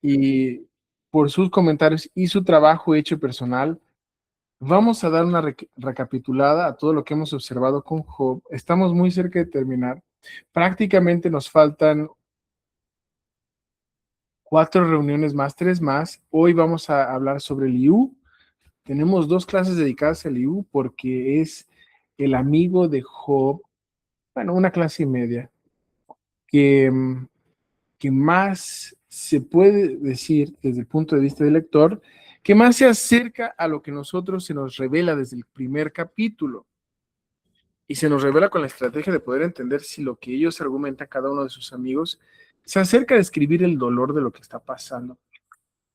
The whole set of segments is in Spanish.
y por sus comentarios y su trabajo hecho personal. Vamos a dar una recapitulada a todo lo que hemos observado con Job. Estamos muy cerca de terminar. Prácticamente nos faltan 4 reuniones más, 3 más. Hoy vamos a hablar sobre Eliú. Tenemos 2 clases dedicadas a Eliú porque es el amigo de Job, bueno, una clase y media, que, que más se puede decir desde el punto de vista del lector, que más se acerca a lo que nosotros se nos revela desde el primer capítulo. Y se nos revela con la estrategia de poder entender si lo que ellos argumentan, cada uno de sus amigos, se acerca a describir el dolor de lo que está pasando.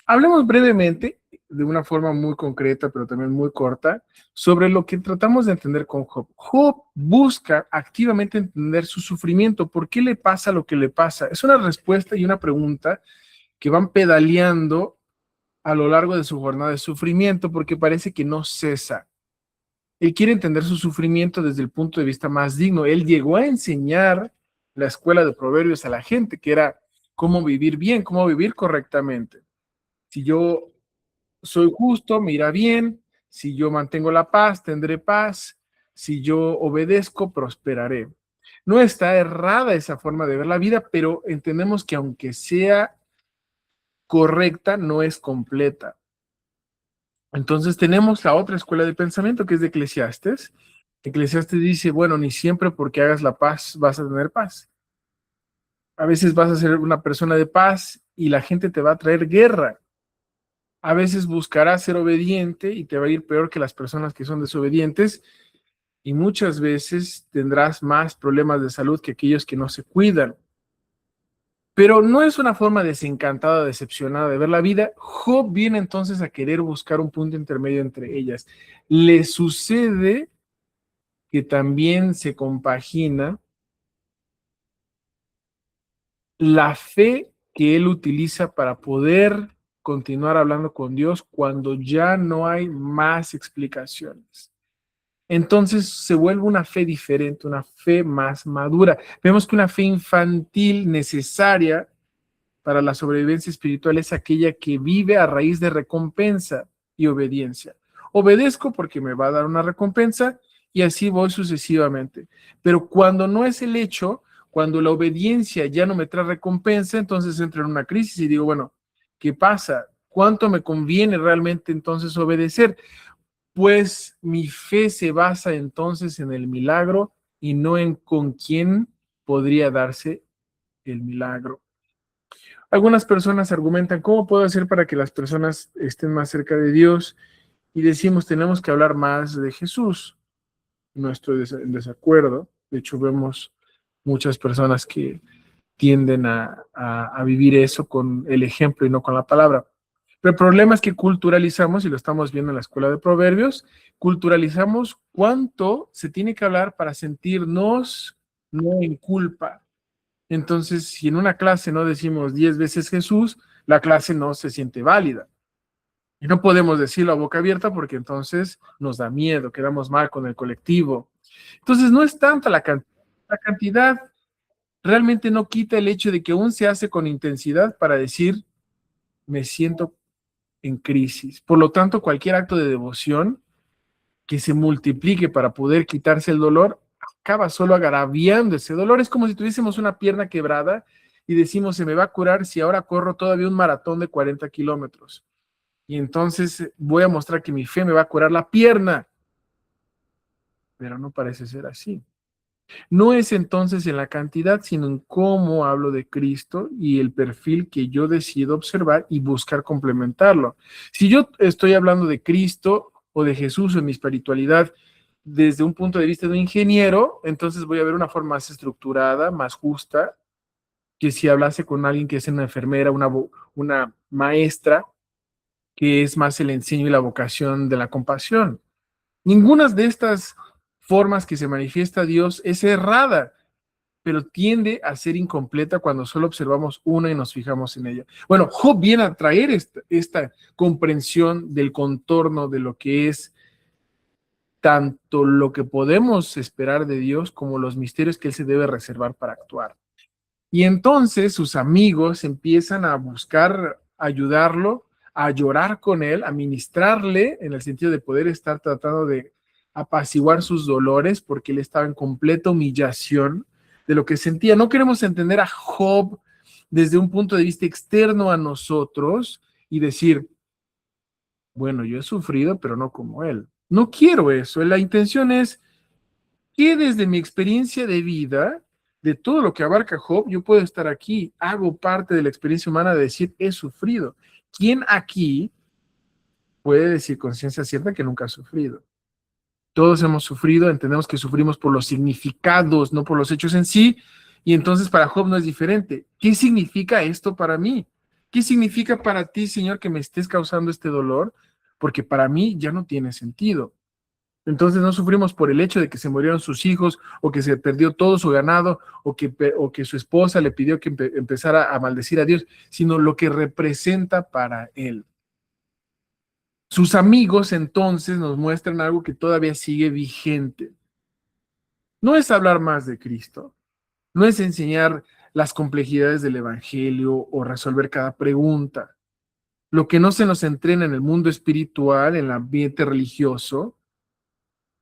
Hablemos brevemente, de una forma muy concreta, pero también muy corta, sobre lo que tratamos de entender con Job. Job busca activamente entender su sufrimiento. ¿Por qué le pasa lo que le pasa? Es una respuesta y una pregunta que van pedaleando a lo largo de su jornada de sufrimiento, porque parece que no cesa. Él quiere entender su sufrimiento desde el punto de vista más digno. Él llegó a enseñar la escuela de proverbios a la gente, que era cómo vivir bien, cómo vivir correctamente. Si yo soy justo, me irá bien. Si yo mantengo la paz, tendré paz. Si yo obedezco, prosperaré. No está errada esa forma de ver la vida, pero entendemos que aunque sea correcta, no es completa. Entonces tenemos la otra escuela de pensamiento que es de Eclesiastes. Eclesiastes dice, bueno, ni siempre porque hagas la paz vas a tener paz. A veces vas a ser una persona de paz y la gente te va a traer guerra. A veces buscarás ser obediente y te va a ir peor que las personas que son desobedientes, y muchas veces tendrás más problemas de salud que aquellos que no se cuidan. Pero no es una forma desencantada, decepcionada de ver la vida. Job viene entonces a querer buscar un punto intermedio entre ellas. Le sucede que también se compagina la fe que él utiliza para poder continuar hablando con Dios cuando ya no hay más explicaciones. Entonces se vuelve una fe diferente, una fe más madura. Vemos que una fe infantil necesaria para la sobrevivencia espiritual es aquella que vive a raíz de recompensa y obediencia. Obedezco porque me va a dar una recompensa y así voy sucesivamente. Pero cuando no es el hecho, cuando la obediencia ya no me trae recompensa, entonces entro en una crisis y digo, bueno, ¿qué pasa? ¿Cuánto me conviene realmente entonces obedecer? Pues mi fe se basa entonces en el milagro y no en con quién podría darse el milagro. Algunas personas argumentan, ¿cómo puedo hacer para que las personas estén más cerca de Dios? Y decimos, tenemos que hablar más de Jesús. No estoy en desacuerdo. De hecho, vemos muchas personas que tienden a vivir eso con el ejemplo y no con la palabra. Pero el problema es que culturalizamos, y lo estamos viendo en la escuela de proverbios, culturalizamos cuánto se tiene que hablar para sentirnos no en culpa. Entonces, si en una clase no decimos 10 veces Jesús, la clase no se siente válida. Y no podemos decirlo a boca abierta porque entonces nos da miedo, quedamos mal con el colectivo. Entonces, no es tanta la cantidad. La cantidad realmente no quita el hecho de que aún se hace con intensidad para decir, me siento en crisis. Por lo tanto, cualquier acto de devoción que se multiplique para poder quitarse el dolor, acaba solo agraviando ese dolor. Es como si tuviésemos una pierna quebrada y decimos, se me va a curar si ahora corro todavía un maratón de 40 kilómetros. Y entonces voy a mostrar que mi fe me va a curar la pierna. Pero no parece ser así. No es entonces en la cantidad, sino en cómo hablo de Cristo y el perfil que yo decido observar y buscar complementarlo. Si yo estoy hablando de Cristo o de Jesús en mi espiritualidad desde un punto de vista de un ingeniero, entonces voy a ver una forma más estructurada, más justa, que si hablase con alguien que es una enfermera, una maestra, que es más el enseño y la vocación de la compasión. Ninguna de estas formas que se manifiesta Dios es errada, pero tiende a ser incompleta cuando solo observamos una y nos fijamos en ella. Bueno, Job viene a traer esta comprensión del contorno de lo que es tanto lo que podemos esperar de Dios como los misterios que Él se debe reservar para actuar. Y entonces sus amigos empiezan a buscar ayudarlo, a llorar con él, a ministrarle en el sentido de poder estar tratando de apaciguar sus dolores porque él estaba en completa humillación de lo que sentía. No queremos entender a Job desde un punto de vista externo a nosotros y decir, bueno, yo he sufrido, pero no como él. No quiero eso. La intención es que desde mi experiencia de vida, de todo lo que abarca Job, yo puedo estar aquí, hago parte de la experiencia humana de decir, he sufrido. ¿Quién aquí puede decir con ciencia cierta que nunca ha sufrido? Todos hemos sufrido, entendemos que sufrimos por los significados, no por los hechos en sí, y entonces para Job no es diferente. ¿Qué significa esto para mí? ¿Qué significa para ti, Señor, que me estés causando este dolor? Porque para mí ya no tiene sentido. Entonces no sufrimos por el hecho de que se murieron sus hijos o que se perdió todo su ganado o que su esposa le pidió que empezara a maldecir a Dios, sino lo que representa para él. Sus amigos entonces nos muestran algo que todavía sigue vigente. No es hablar más de Cristo, no es enseñar las complejidades del Evangelio o resolver cada pregunta. Lo que no se nos entrena en el mundo espiritual, en el ambiente religioso,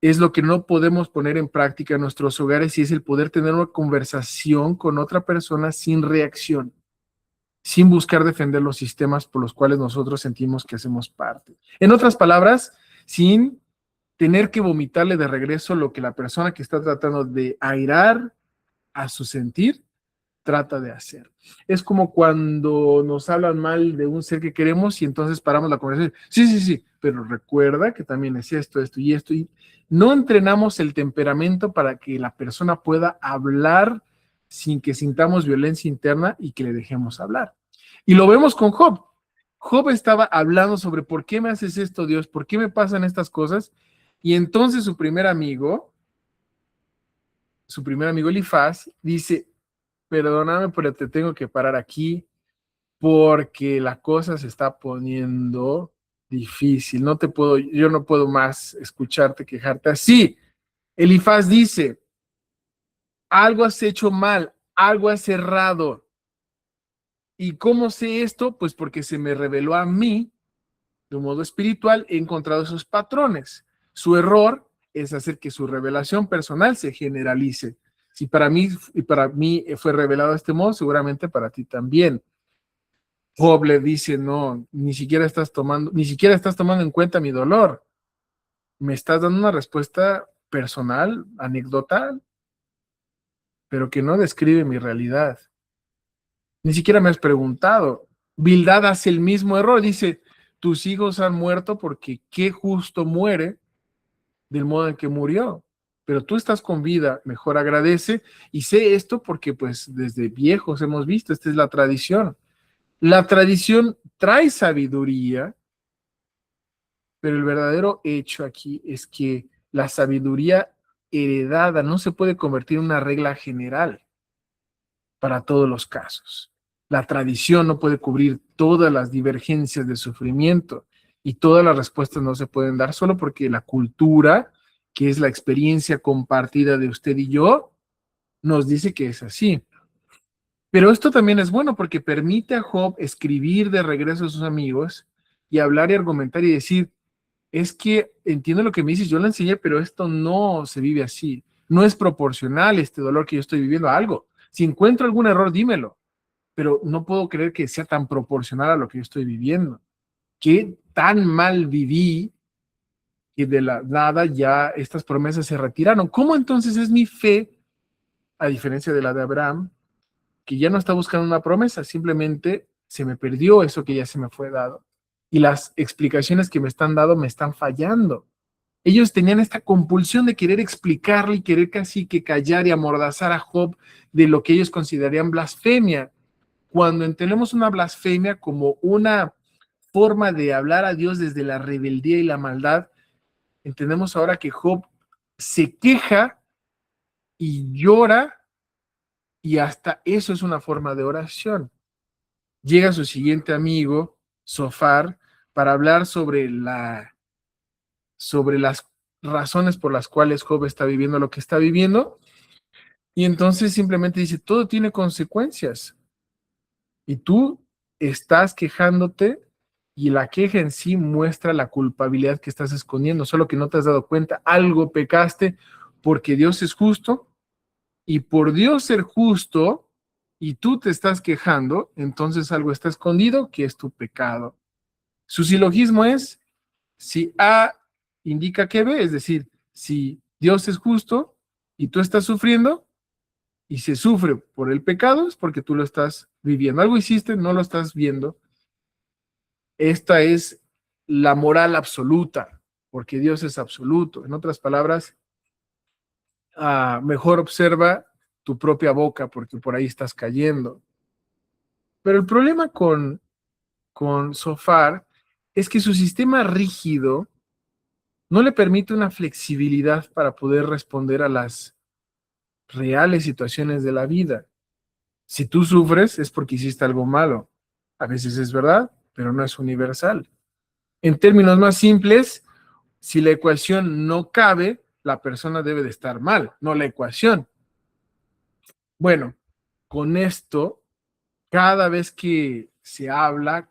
es lo que no podemos poner en práctica en nuestros hogares y es el poder tener una conversación con otra persona sin reacción, sin buscar defender los sistemas por los cuales nosotros sentimos que hacemos parte. En otras palabras, sin tener que vomitarle de regreso lo que la persona que está tratando de airar a su sentir trata de hacer. Es como cuando nos hablan mal de un ser que queremos y entonces paramos la conversación. Sí, sí, sí, pero recuerda que también es esto, esto y esto. Y no entrenamos el temperamento para que la persona pueda hablar sin que sintamos violencia interna y que le dejemos hablar. Y lo vemos con Job. Job estaba hablando sobre por qué me haces esto, Dios, por qué me pasan estas cosas. Y entonces su primer amigo Elifaz, dice, perdóname, pero te tengo que parar aquí porque la cosa se está poniendo difícil. Yo no puedo más escucharte quejarte así. Elifaz dice, algo has hecho mal, algo has errado. ¿Y cómo sé esto? Pues porque se me reveló a mí, de un modo espiritual, he encontrado esos patrones. Su error es hacer que su revelación personal se generalice. Si para mí fue revelado de este modo, seguramente para ti también. Job le dice, no, ni siquiera estás tomando en cuenta mi dolor. Me estás dando una respuesta personal, anecdotal, pero que no describe mi realidad. Ni siquiera me has preguntado. Bildad hace el mismo error. Dice, tus hijos han muerto porque qué justo muere del modo en que murió. Pero tú estás con vida, mejor agradece. Y sé esto porque pues desde viejos hemos visto, esta es la tradición. La tradición trae sabiduría, pero el verdadero hecho aquí es que la sabiduría heredada no se puede convertir en una regla general para todos los casos. La tradición no puede cubrir todas las divergencias de sufrimiento y todas las respuestas no se pueden dar solo porque la cultura, que es la experiencia compartida de usted y yo, nos dice que es así. Pero esto también es bueno porque permite a Job escribir de regreso a sus amigos y hablar y argumentar y decir, es que entiendo lo que me dices, yo lo enseñé, pero esto no se vive así. No es proporcional este dolor que yo estoy viviendo a algo. Si encuentro algún error, dímelo, pero no puedo creer que sea tan proporcional a lo que yo estoy viviendo. ¿Qué tan mal viví que de la nada ya estas promesas se retiraron? ¿Cómo entonces es mi fe, a diferencia de la de Abraham, que ya no está buscando una promesa, simplemente se me perdió eso que ya se me fue dado? Y las explicaciones que me están dando me están fallando. Ellos tenían esta compulsión de querer explicarle y querer casi que callar y amordazar a Job de lo que ellos considerarían blasfemia. Cuando entendemos una blasfemia como una forma de hablar a Dios desde la rebeldía y la maldad, entendemos ahora que Job se queja y llora y hasta eso es una forma de oración. Llega su siguiente amigo, Sofar, para hablar sobre las razones por las cuales Job está viviendo lo que está viviendo. Y entonces simplemente dice, todo tiene consecuencias. Y tú estás quejándote y la queja en sí muestra la culpabilidad que estás escondiendo, solo que no te has dado cuenta. Algo pecaste porque Dios es justo y por Dios ser justo y tú te estás quejando, entonces algo está escondido que es tu pecado. Su silogismo es, si A indica que B, es decir, si Dios es justo y tú estás sufriendo, y se sufre por el pecado, es porque tú lo estás viviendo. Algo hiciste, no lo estás viendo. Esta es la moral absoluta, porque Dios es absoluto. En otras palabras, mejor observa tu propia boca, porque por ahí estás cayendo. Pero el problema con Sofar es que su sistema rígido no le permite una flexibilidad para poder responder a las reales situaciones de la vida. Si tú sufres es porque hiciste algo malo. A veces es verdad, pero no es universal. En términos más simples, si la ecuación no cabe, la persona debe de estar mal, no la ecuación. Bueno, con esto, cada vez que se habla,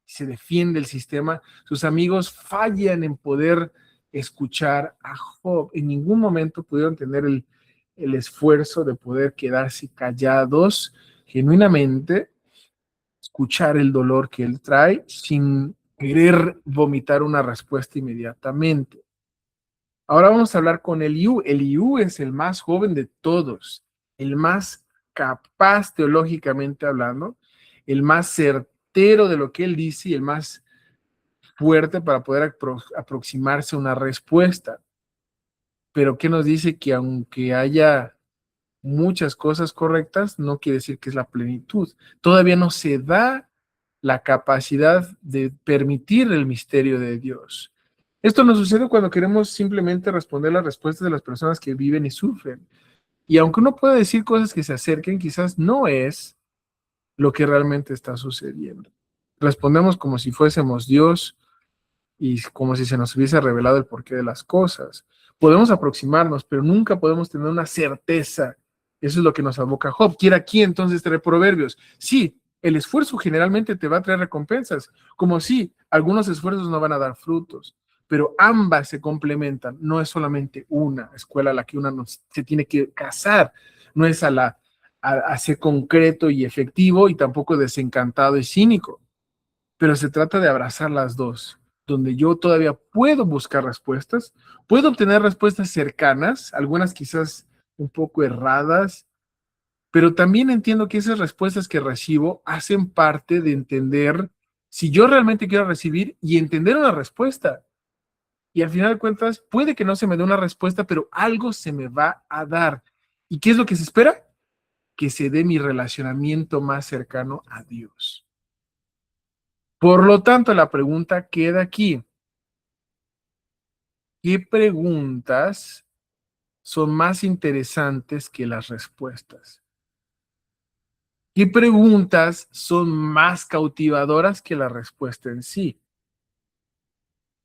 se defiende el sistema, sus amigos fallan en poder escuchar a Job. En ningún momento pudieron tener el esfuerzo de poder quedarse callados genuinamente, escuchar el dolor que él trae sin querer vomitar una respuesta inmediatamente. Ahora vamos a hablar con Eliú. Eliú es el más joven de todos, el más capaz teológicamente hablando, el más certero de lo que él dice y el más fuerte para poder aproximarse a una respuesta. Pero ¿qué nos dice? Que aunque haya muchas cosas correctas, no quiere decir que es la plenitud. Todavía no se da la capacidad de permitir el misterio de Dios. Esto nos sucede cuando queremos simplemente responder las respuestas de las personas que viven y sufren. Y aunque uno pueda decir cosas que se acerquen, quizás no es lo que realmente está sucediendo. Respondemos como si fuésemos Dios y como si se nos hubiese revelado el porqué de las cosas. Podemos aproximarnos, pero nunca podemos tener una certeza. Eso es lo que nos aboca Job. Quiere aquí entonces traer proverbios. Sí, el esfuerzo generalmente te va a traer recompensas, como si algunos esfuerzos no van a dar frutos, pero ambas se complementan. No es solamente una escuela a la que uno se tiene que casar, no es a ser concreto y efectivo y tampoco desencantado y cínico, pero se trata de abrazar las dos, donde yo todavía puedo buscar respuestas, puedo obtener respuestas cercanas, algunas quizás un poco erradas, pero también entiendo que esas respuestas que recibo hacen parte de entender si yo realmente quiero recibir y entender una respuesta. Y al final de cuentas, puede que no se me dé una respuesta, pero algo se me va a dar. ¿Y qué es lo que se espera? Que se dé mi relacionamiento más cercano a Dios. Por lo tanto, la pregunta queda aquí. ¿Qué preguntas son más interesantes que las respuestas? ¿Qué preguntas son más cautivadoras que la respuesta en sí?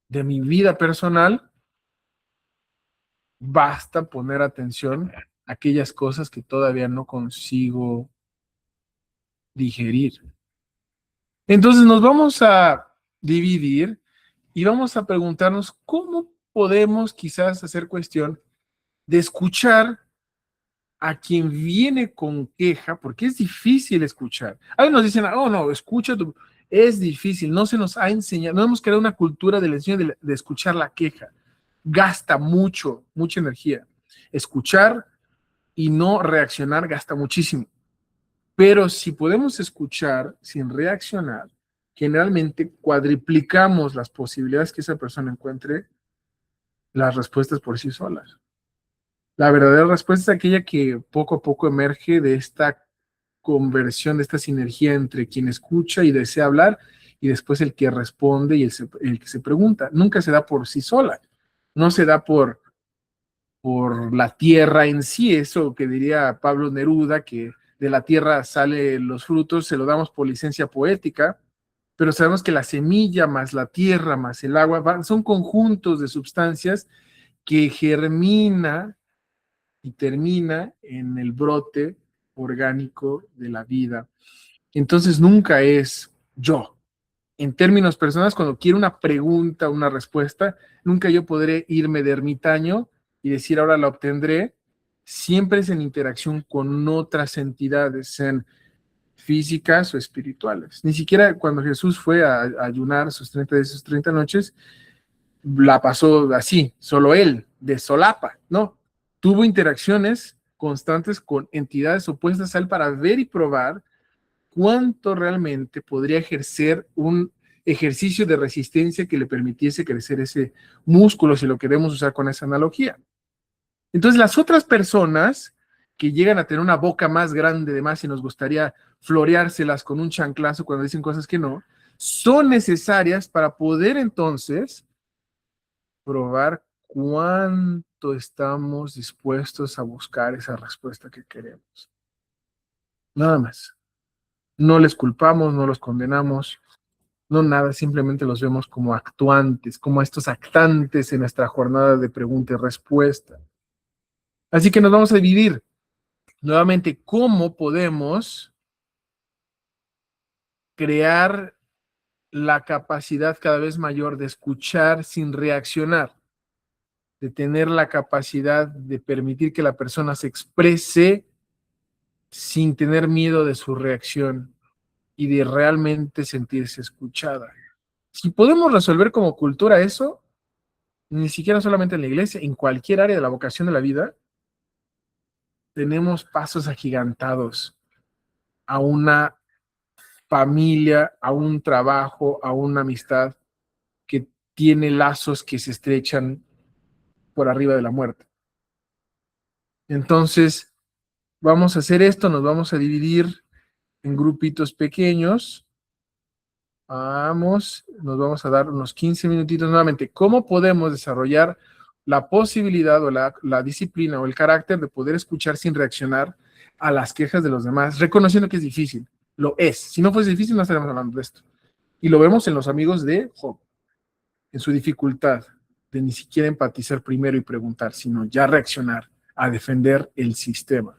De mi vida personal, basta poner atención a aquellas cosas que todavía no consigo digerir. Entonces nos vamos a dividir y vamos a preguntarnos cómo podemos quizás hacer cuestión de escuchar a quien viene con queja, porque es difícil escuchar. A veces nos dicen, oh no, escucha tu... Es difícil, no se nos ha enseñado, no hemos creado una cultura del enseño de escuchar la queja. Gasta mucha energía. Escuchar y no reaccionar gasta muchísimo. Pero si podemos escuchar sin reaccionar, generalmente cuadriplicamos las posibilidades que esa persona encuentre las respuestas por sí solas. La verdadera respuesta es aquella que poco a poco emerge de esta conversión, de esta sinergia entre quien escucha y desea hablar y después el que responde y el que se pregunta. Nunca se da por sí sola, no se da por la tierra en sí, eso que diría Pablo Neruda, que de la tierra salen los frutos, se lo damos por licencia poética, pero sabemos que la semilla más la tierra más el agua son conjuntos de sustancias que germina y termina en el brote orgánico de la vida. Entonces nunca es yo. En términos personales, cuando quiero una pregunta, una respuesta, nunca yo podré irme de ermitaño y decir ahora la obtendré. Siempre es en interacción con otras entidades, sean físicas o espirituales. Ni siquiera cuando Jesús fue a ayunar sus 30 de sus 30 noches, la pasó así, solo él, de solapa, no. Tuvo interacciones constantes con entidades opuestas a él para ver y probar cuánto realmente podría ejercer un ejercicio de resistencia que le permitiese crecer ese músculo, si lo queremos usar con esa analogía. Entonces, las otras personas que llegan a tener una boca más grande de más y nos gustaría floreárselas con un chanclazo cuando dicen cosas que no, son necesarias para poder entonces probar cuánto estamos dispuestos a buscar esa respuesta que queremos. Nada más. No les culpamos, no los condenamos, no nada, simplemente los vemos como actuantes, como estos actantes en nuestra jornada de pregunta y respuesta. Así que nos vamos a dividir nuevamente cómo podemos crear la capacidad cada vez mayor de escuchar sin reaccionar, de tener la capacidad de permitir que la persona se exprese sin tener miedo de su reacción y de realmente sentirse escuchada. Si podemos resolver como cultura eso, ni siquiera solamente en la iglesia, en cualquier área de la vocación de la vida, tenemos pasos agigantados a una familia, a un trabajo, a una amistad que tiene lazos que se estrechan por arriba de la muerte. Entonces, vamos a hacer esto, nos vamos a dividir en grupitos pequeños. Nos vamos a dar unos 15 minutitos nuevamente. ¿Cómo podemos desarrollar la posibilidad o la disciplina o el carácter de poder escuchar sin reaccionar a las quejas de los demás, reconociendo que es difícil? Lo es. Si no fuese difícil, no estaríamos hablando de esto. Y lo vemos en los amigos de Job, en su dificultad de ni siquiera empatizar primero y preguntar, sino ya reaccionar a defender el sistema.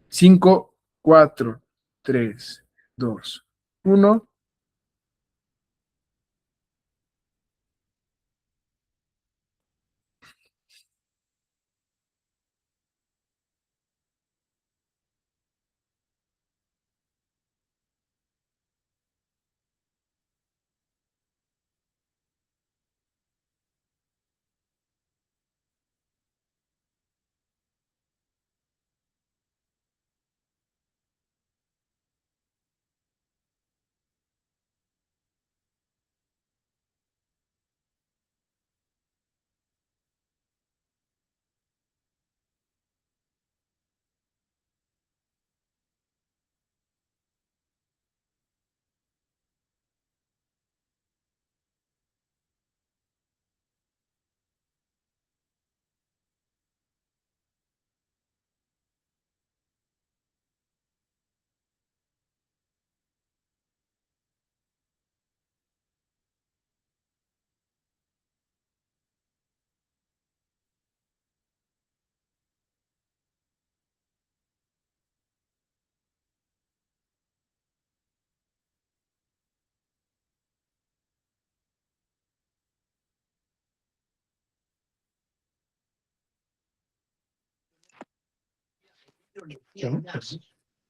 5, 4, 3, 2, 1.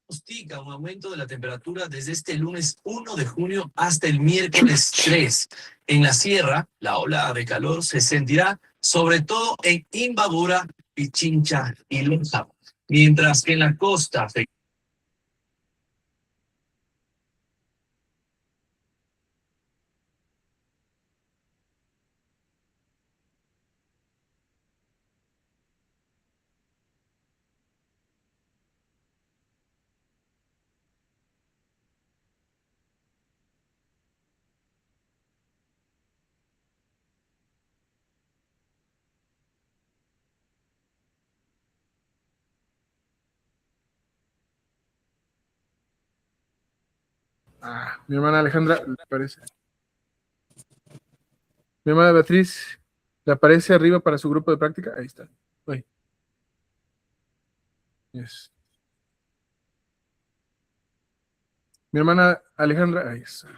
Pronostica un aumento de la temperatura desde este lunes 1 de junio hasta el miércoles 3. En la sierra, la ola de calor se sentirá sobre todo en Imbabura, Pichincha y Loja, mientras que en la costa Mi hermana Alejandra, ¿le parece? Mi hermana Beatriz, ¿le aparece arriba para su grupo de práctica? Ahí está. Ahí. Yes. Mi hermana Alejandra, ahí está.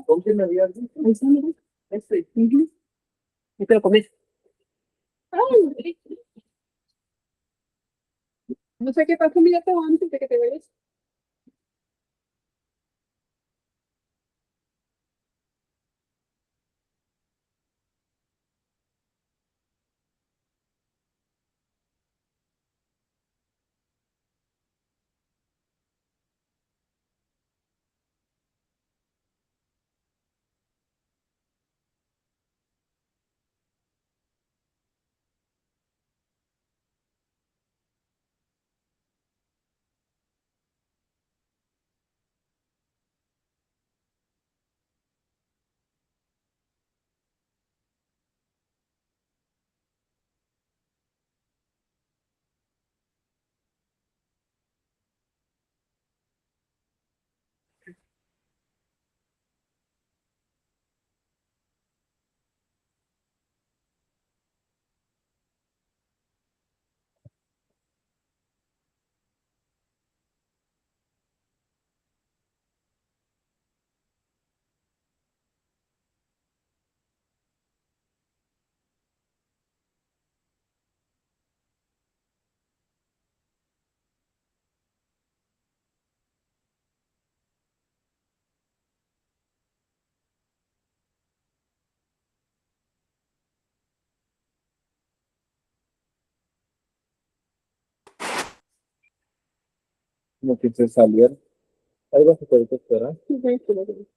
¿Con quién me habías dicho? Ahí está, mira. Este. Ujú. Y te lo comes. Ay, no sé qué tal comida te va antes de que te vayas. Como que se salieron. Ahí vas a poder esperar. Sí, sí, sí.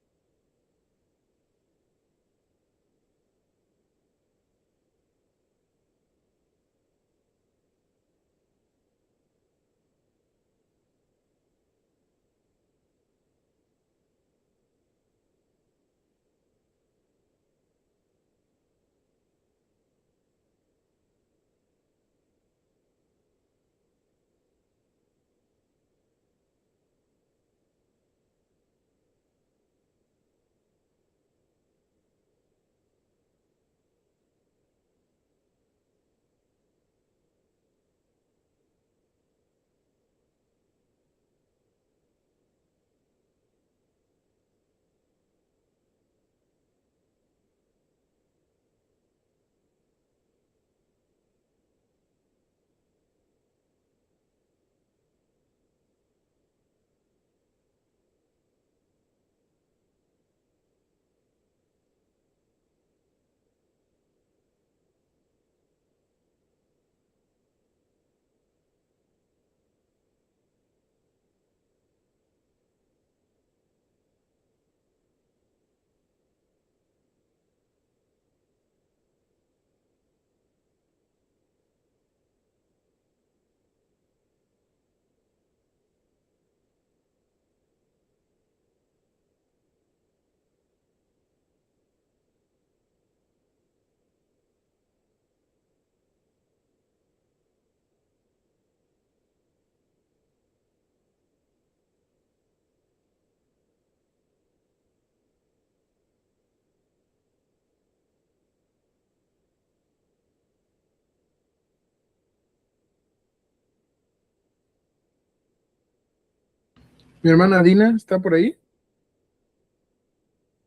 Mi hermana Dina está por ahí.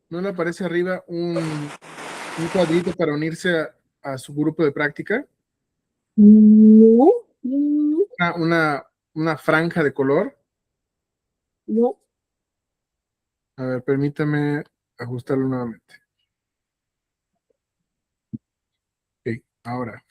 ¿No le aparece arriba un cuadrito para unirse a su grupo de práctica? No, no, Una franja de color. no. A ver, permítame ajustarlo nuevamente. Ok, ahora.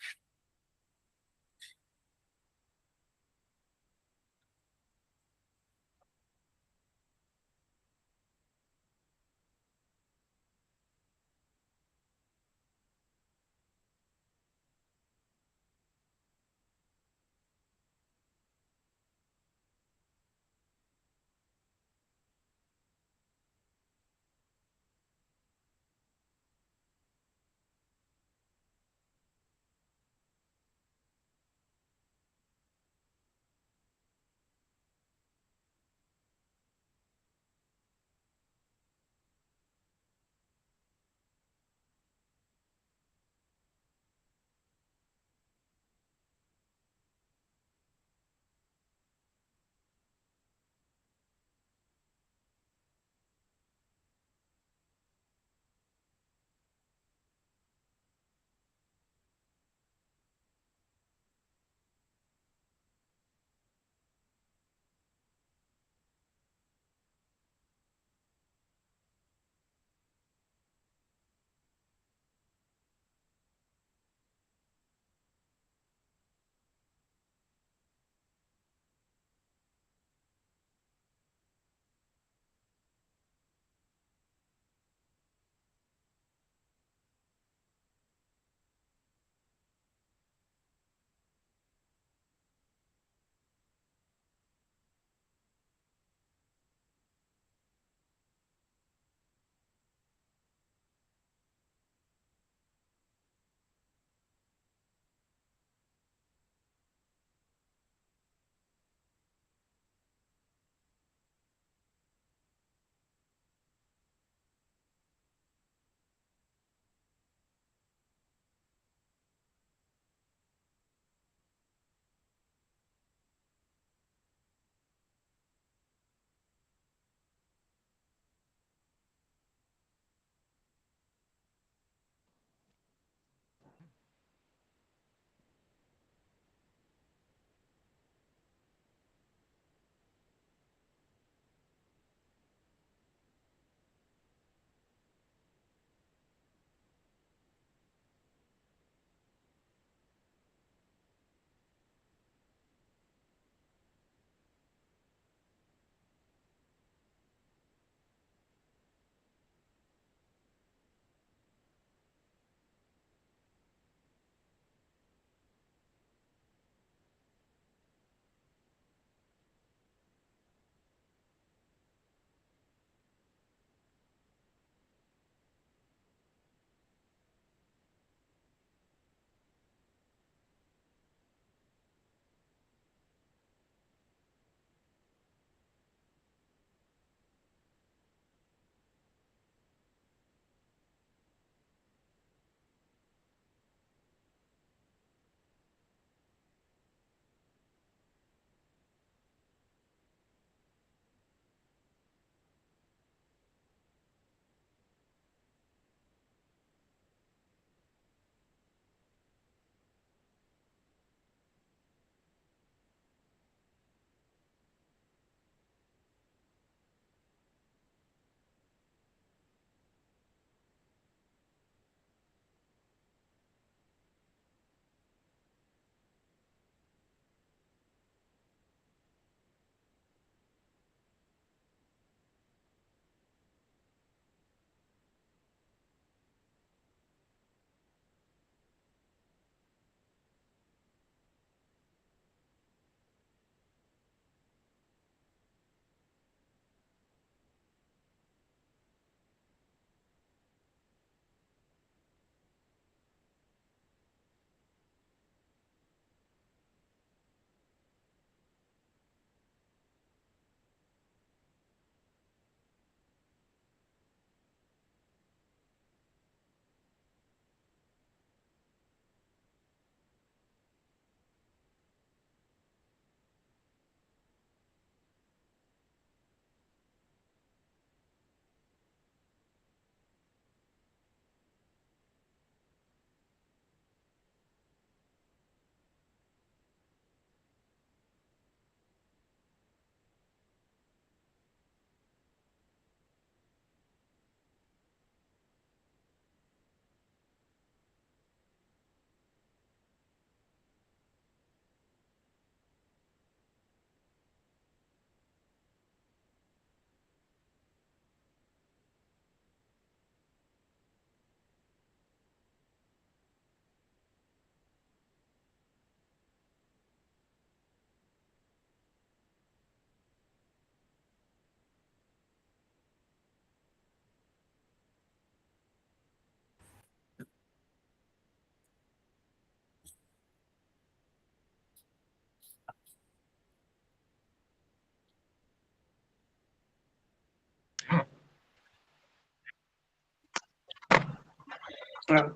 Claro.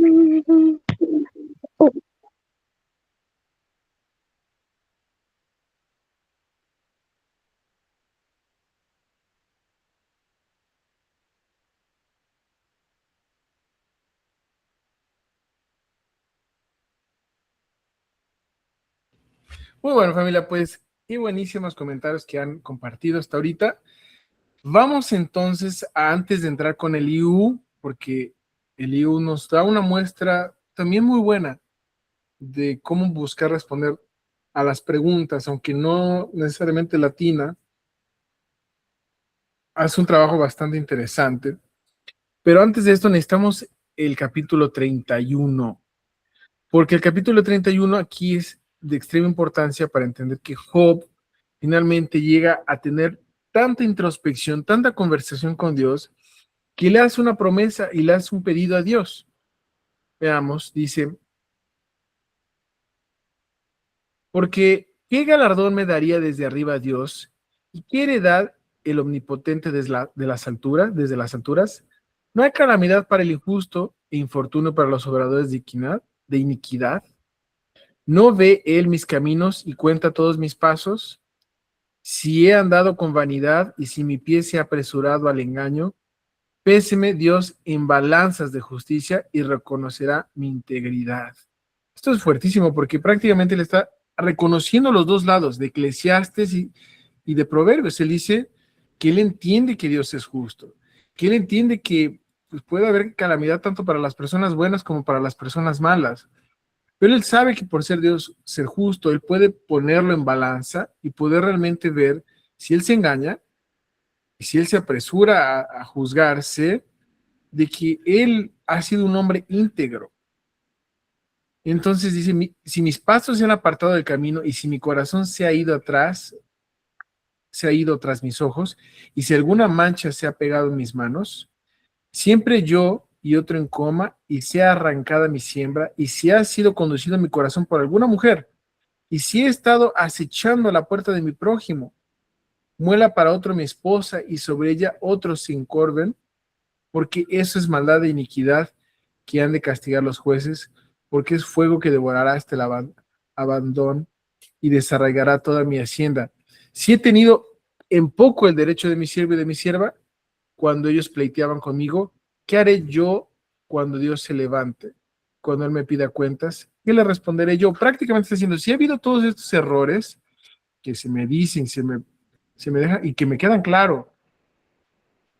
Muy bueno, familia, pues qué buenísimos comentarios que han compartido hasta ahorita. Vamos entonces antes de entrar con el IU, porque el IU nos da una muestra también muy buena de cómo buscar responder a las preguntas, aunque no necesariamente latina, hace un trabajo bastante interesante. Pero antes de esto necesitamos el capítulo 31, porque el capítulo 31 aquí es de extrema importancia para entender que Job finalmente llega a tener tanta introspección, tanta conversación con Dios, que le hace una promesa y le hace un pedido a Dios. Veamos, dice, porque ¿qué galardón me daría desde arriba Dios? ¿Y qué heredad el omnipotente desde las alturas? ¿No hay calamidad para el injusto e infortunio para los obradores de iniquidad? ¿No ve él mis caminos y cuenta todos mis pasos? Si he andado con vanidad y si mi pie se ha apresurado al engaño, péseme Dios en balanzas de justicia y reconocerá mi integridad. Esto es fuertísimo porque prácticamente le está reconociendo los dos lados, de Eclesiastes y de Proverbios. Él dice que él entiende que Dios es justo, que él entiende que pues, puede haber calamidad tanto para las personas buenas como para las personas malas. Pero él sabe que por ser Dios, ser justo, él puede ponerlo en balanza y poder realmente ver si él se engaña y si él se apresura a juzgarse de que él ha sido un hombre íntegro. Entonces dice, si mis pasos se han apartado del camino y si mi corazón se ha ido atrás, se ha ido tras mis ojos, y si alguna mancha se ha pegado en mis manos, siempre yo y otro en coma, y sea arrancada mi siembra, y si ha sido conducido mi corazón por alguna mujer, y si he estado acechando a la puerta de mi prójimo, muela para otro mi esposa, y sobre ella otros se encorven, porque eso es maldad e iniquidad que han de castigar los jueces, porque es fuego que devorará hasta el abandono y desarraigará toda mi hacienda. Si he tenido en poco el derecho de mi siervo y de mi sierva, cuando ellos pleiteaban conmigo, ¿qué haré yo cuando Dios se levante? Cuando Él me pida cuentas, ¿qué le responderé yo? Prácticamente está diciendo, si ha habido todos estos errores que se me dicen, se me dejan y que me quedan claros,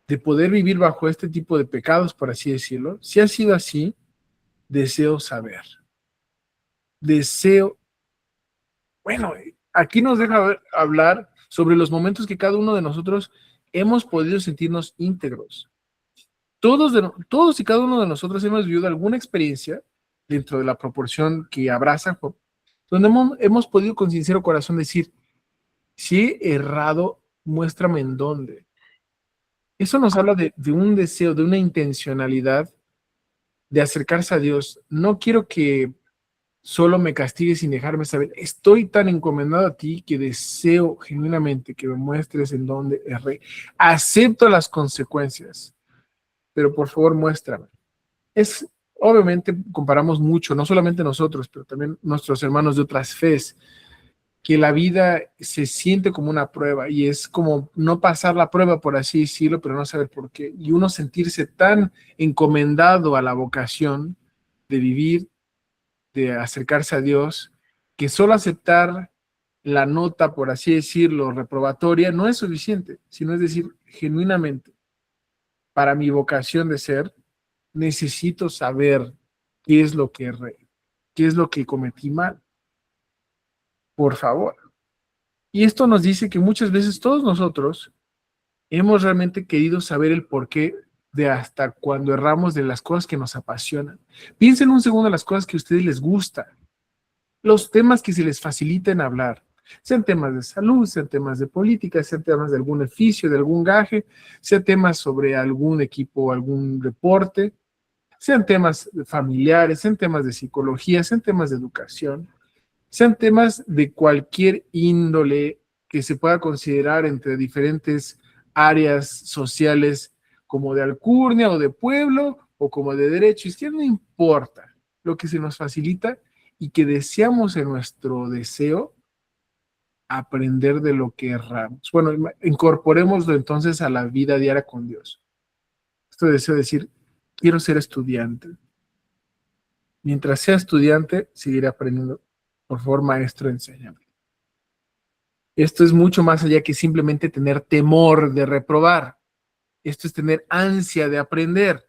de poder vivir bajo este tipo de pecados, por así decirlo, si ha sido así, deseo saber. Deseo, bueno, aquí nos deja hablar sobre los momentos que cada uno de nosotros hemos podido sentirnos íntegros. Todos y cada uno de nosotros hemos vivido alguna experiencia dentro de la proporción que abraza Job, donde hemos podido con sincero corazón decir, si he errado, muéstrame en dónde. Eso nos habla de un deseo, de una intencionalidad de acercarse a Dios. No quiero que solo me castigues sin dejarme saber. Estoy tan encomendado a ti que deseo genuinamente que me muestres en dónde erré. Acepto las consecuencias, pero por favor muéstrame. Obviamente comparamos mucho, no solamente nosotros, pero también nuestros hermanos de otras fes, que la vida se siente como una prueba y es como no pasar la prueba, por así decirlo, pero no saber por qué. Y uno sentirse tan encomendado a la vocación de vivir, de acercarse a Dios, que solo aceptar la nota, por así decirlo, reprobatoria, no es suficiente, sino es decir, genuinamente, para mi vocación de ser, necesito saber qué es lo que erré, qué es lo que cometí mal, por favor. Y esto nos dice que muchas veces todos nosotros hemos realmente querido saber el porqué de hasta cuando erramos de las cosas que nos apasionan. Piensen un segundo en las cosas que a ustedes les gustan, los temas que se les faciliten hablar, sean temas de salud, sean temas de política, sean temas de algún oficio, de algún gaje, sean temas sobre algún equipo o algún deporte, sean temas familiares, sean temas de psicología, sean temas de educación, sean temas de cualquier índole que se pueda considerar entre diferentes áreas sociales como de alcurnia o de pueblo o como de derecho, izquierda, no importa. Lo que se nos facilita y que deseamos en nuestro deseo aprender de lo que erramos. Bueno, incorporémoslo entonces a la vida diaria con Dios. Esto deseo decir, quiero ser estudiante. Mientras sea estudiante, seguiré aprendiendo. Por favor, maestro, enséñame. Esto es mucho más allá que simplemente tener temor de reprobar. Esto es tener ansia de aprender.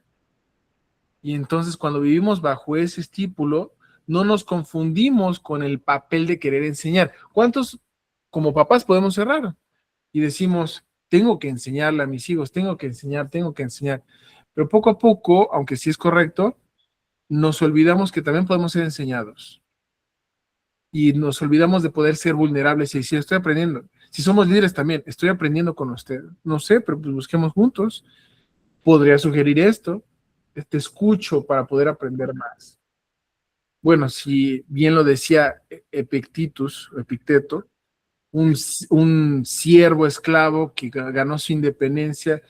Y entonces cuando vivimos bajo ese estípulo, no nos confundimos con el papel de querer enseñar. ¿Cuántos como papás podemos errar? Y decimos, tengo que enseñarle a mis hijos, tengo que enseñar. Pero poco a poco, aunque sí es correcto, nos olvidamos que también podemos ser enseñados. Y nos olvidamos de poder ser vulnerables y decir, estoy aprendiendo. Si somos líderes también, estoy aprendiendo con usted. No sé, pero pues busquemos juntos. Podría sugerir esto. Te escucho para poder aprender más. Bueno, si bien lo decía Epicteto, un siervo esclavo que ganó su independencia,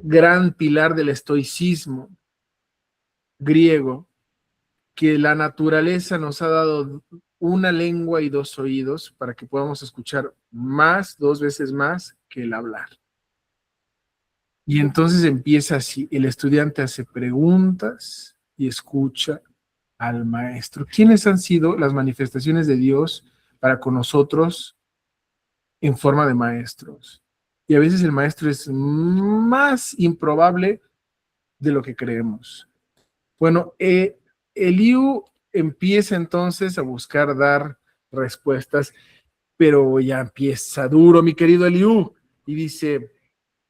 gran pilar del estoicismo griego, que la naturaleza nos ha dado una lengua y dos oídos para que podamos escuchar más, 2 veces más que el hablar. Y entonces empieza así, el estudiante hace preguntas y escucha al maestro. ¿Quiénes han sido las manifestaciones de Dios para con nosotros en forma de maestros? Y a veces el maestro es más improbable de lo que creemos. Bueno, Eliú empieza entonces a buscar dar respuestas, pero ya empieza duro, mi querido Eliú, y dice,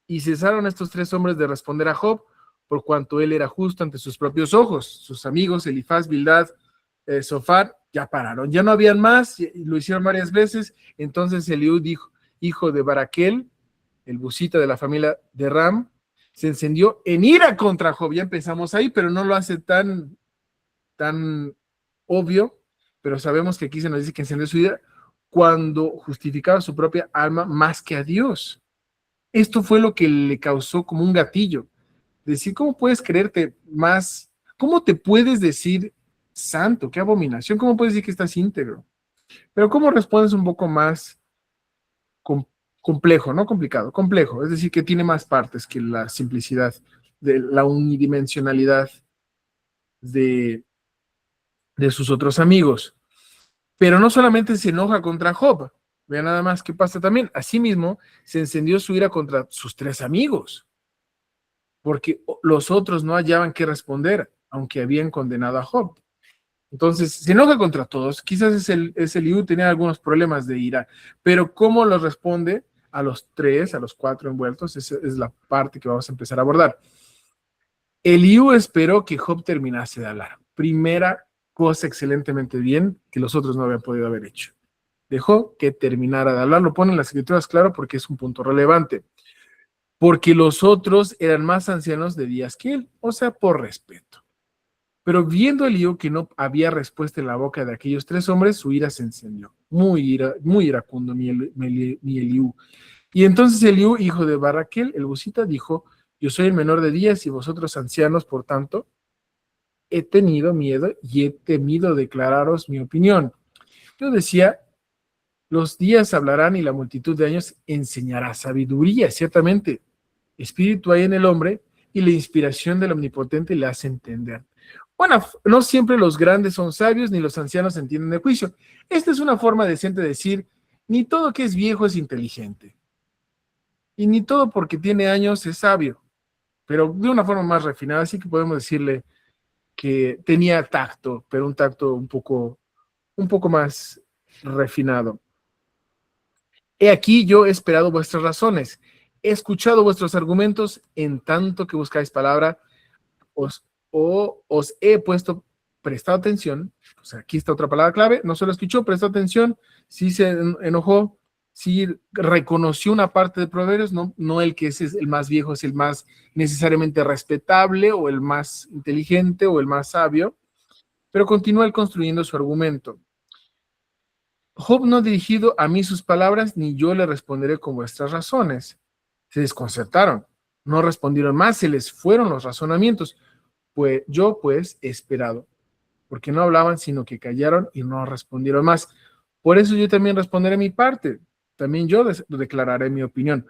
y cesaron estos 3 hombres de responder a Job, por cuanto él era justo ante sus propios ojos. Sus amigos, Elifaz, Bildad, Sofar, ya pararon, ya no habían más, y lo hicieron varias veces. Entonces Eliú dijo, hijo de Baraquel, el busita de la familia de Ram, se encendió en ira contra Job. Ya empezamos ahí, pero no lo hace tan obvio, pero sabemos que aquí se nos dice que encendió su ira cuando justificaba su propia alma más que a Dios. Esto fue lo que le causó como un gatillo. Decir, ¿cómo puedes creerte más? ¿Cómo te puedes decir santo? ¿Qué abominación? ¿Cómo puedes decir que estás íntegro? Pero ¿cómo respondes un poco más complejo, no complicado, complejo? Es decir, que tiene más partes que la simplicidad, de la unidimensionalidad de sus otros amigos. Pero no solamente se enoja contra Job, vean nada más qué pasa también. Asimismo, se encendió su ira contra sus 3 amigos, porque los otros no hallaban qué responder, aunque habían condenado a Job. Entonces, se enoja contra todos. Quizás Eliú tenía algunos problemas de ira, pero ¿cómo los responde a los 3, a los 4 envueltos? Esa es la parte que vamos a empezar a abordar. Eliú esperó que Job terminase de hablar. Primera cosa excelentemente bien que los otros no habían podido haber hecho. Dejó que terminara de hablar. Lo pone en las escrituras claro porque es un punto relevante. Porque los otros eran más ancianos de días que él, o sea, por respeto. Pero viendo Eliú que no había respuesta en la boca de aquellos 3 hombres, su ira se encendió. Muy iracundo mi Eliú. Y entonces Eliú, hijo de Baraquel, el busita, dijo, yo soy el menor de días y vosotros ancianos, por tanto, he tenido miedo y he temido declararos mi opinión. Yo decía, los días hablarán y la multitud de años enseñará sabiduría, ciertamente. Espíritu hay en el hombre y la inspiración del Omnipotente le hace entender. Bueno, no siempre los grandes son sabios ni los ancianos entienden el juicio. Esta es una forma decente de decir, ni todo que es viejo es inteligente. Y ni todo porque tiene años es sabio, pero de una forma más refinada, así que podemos decirle que tenía tacto, pero un tacto un poco más refinado. He aquí yo he esperado vuestras razones, he escuchado vuestros argumentos, en tanto que buscáis palabra, os he puesto, prestado atención, o sea, aquí está otra palabra clave, no solo escuchó, prestó atención, sí se enojó, sí reconoció una parte de Proverbios, no el que es el más viejo, es el más necesariamente respetable, o el más inteligente, o el más sabio, pero continúa él construyendo su argumento. Job no ha dirigido a mí sus palabras, ni yo le responderé con vuestras razones. Se desconcertaron, no respondieron más, se les fueron los razonamientos. Pues yo pues he esperado, porque no hablaban, sino que callaron y no respondieron más. Por eso yo también responderé mi parte, también yo declararé mi opinión,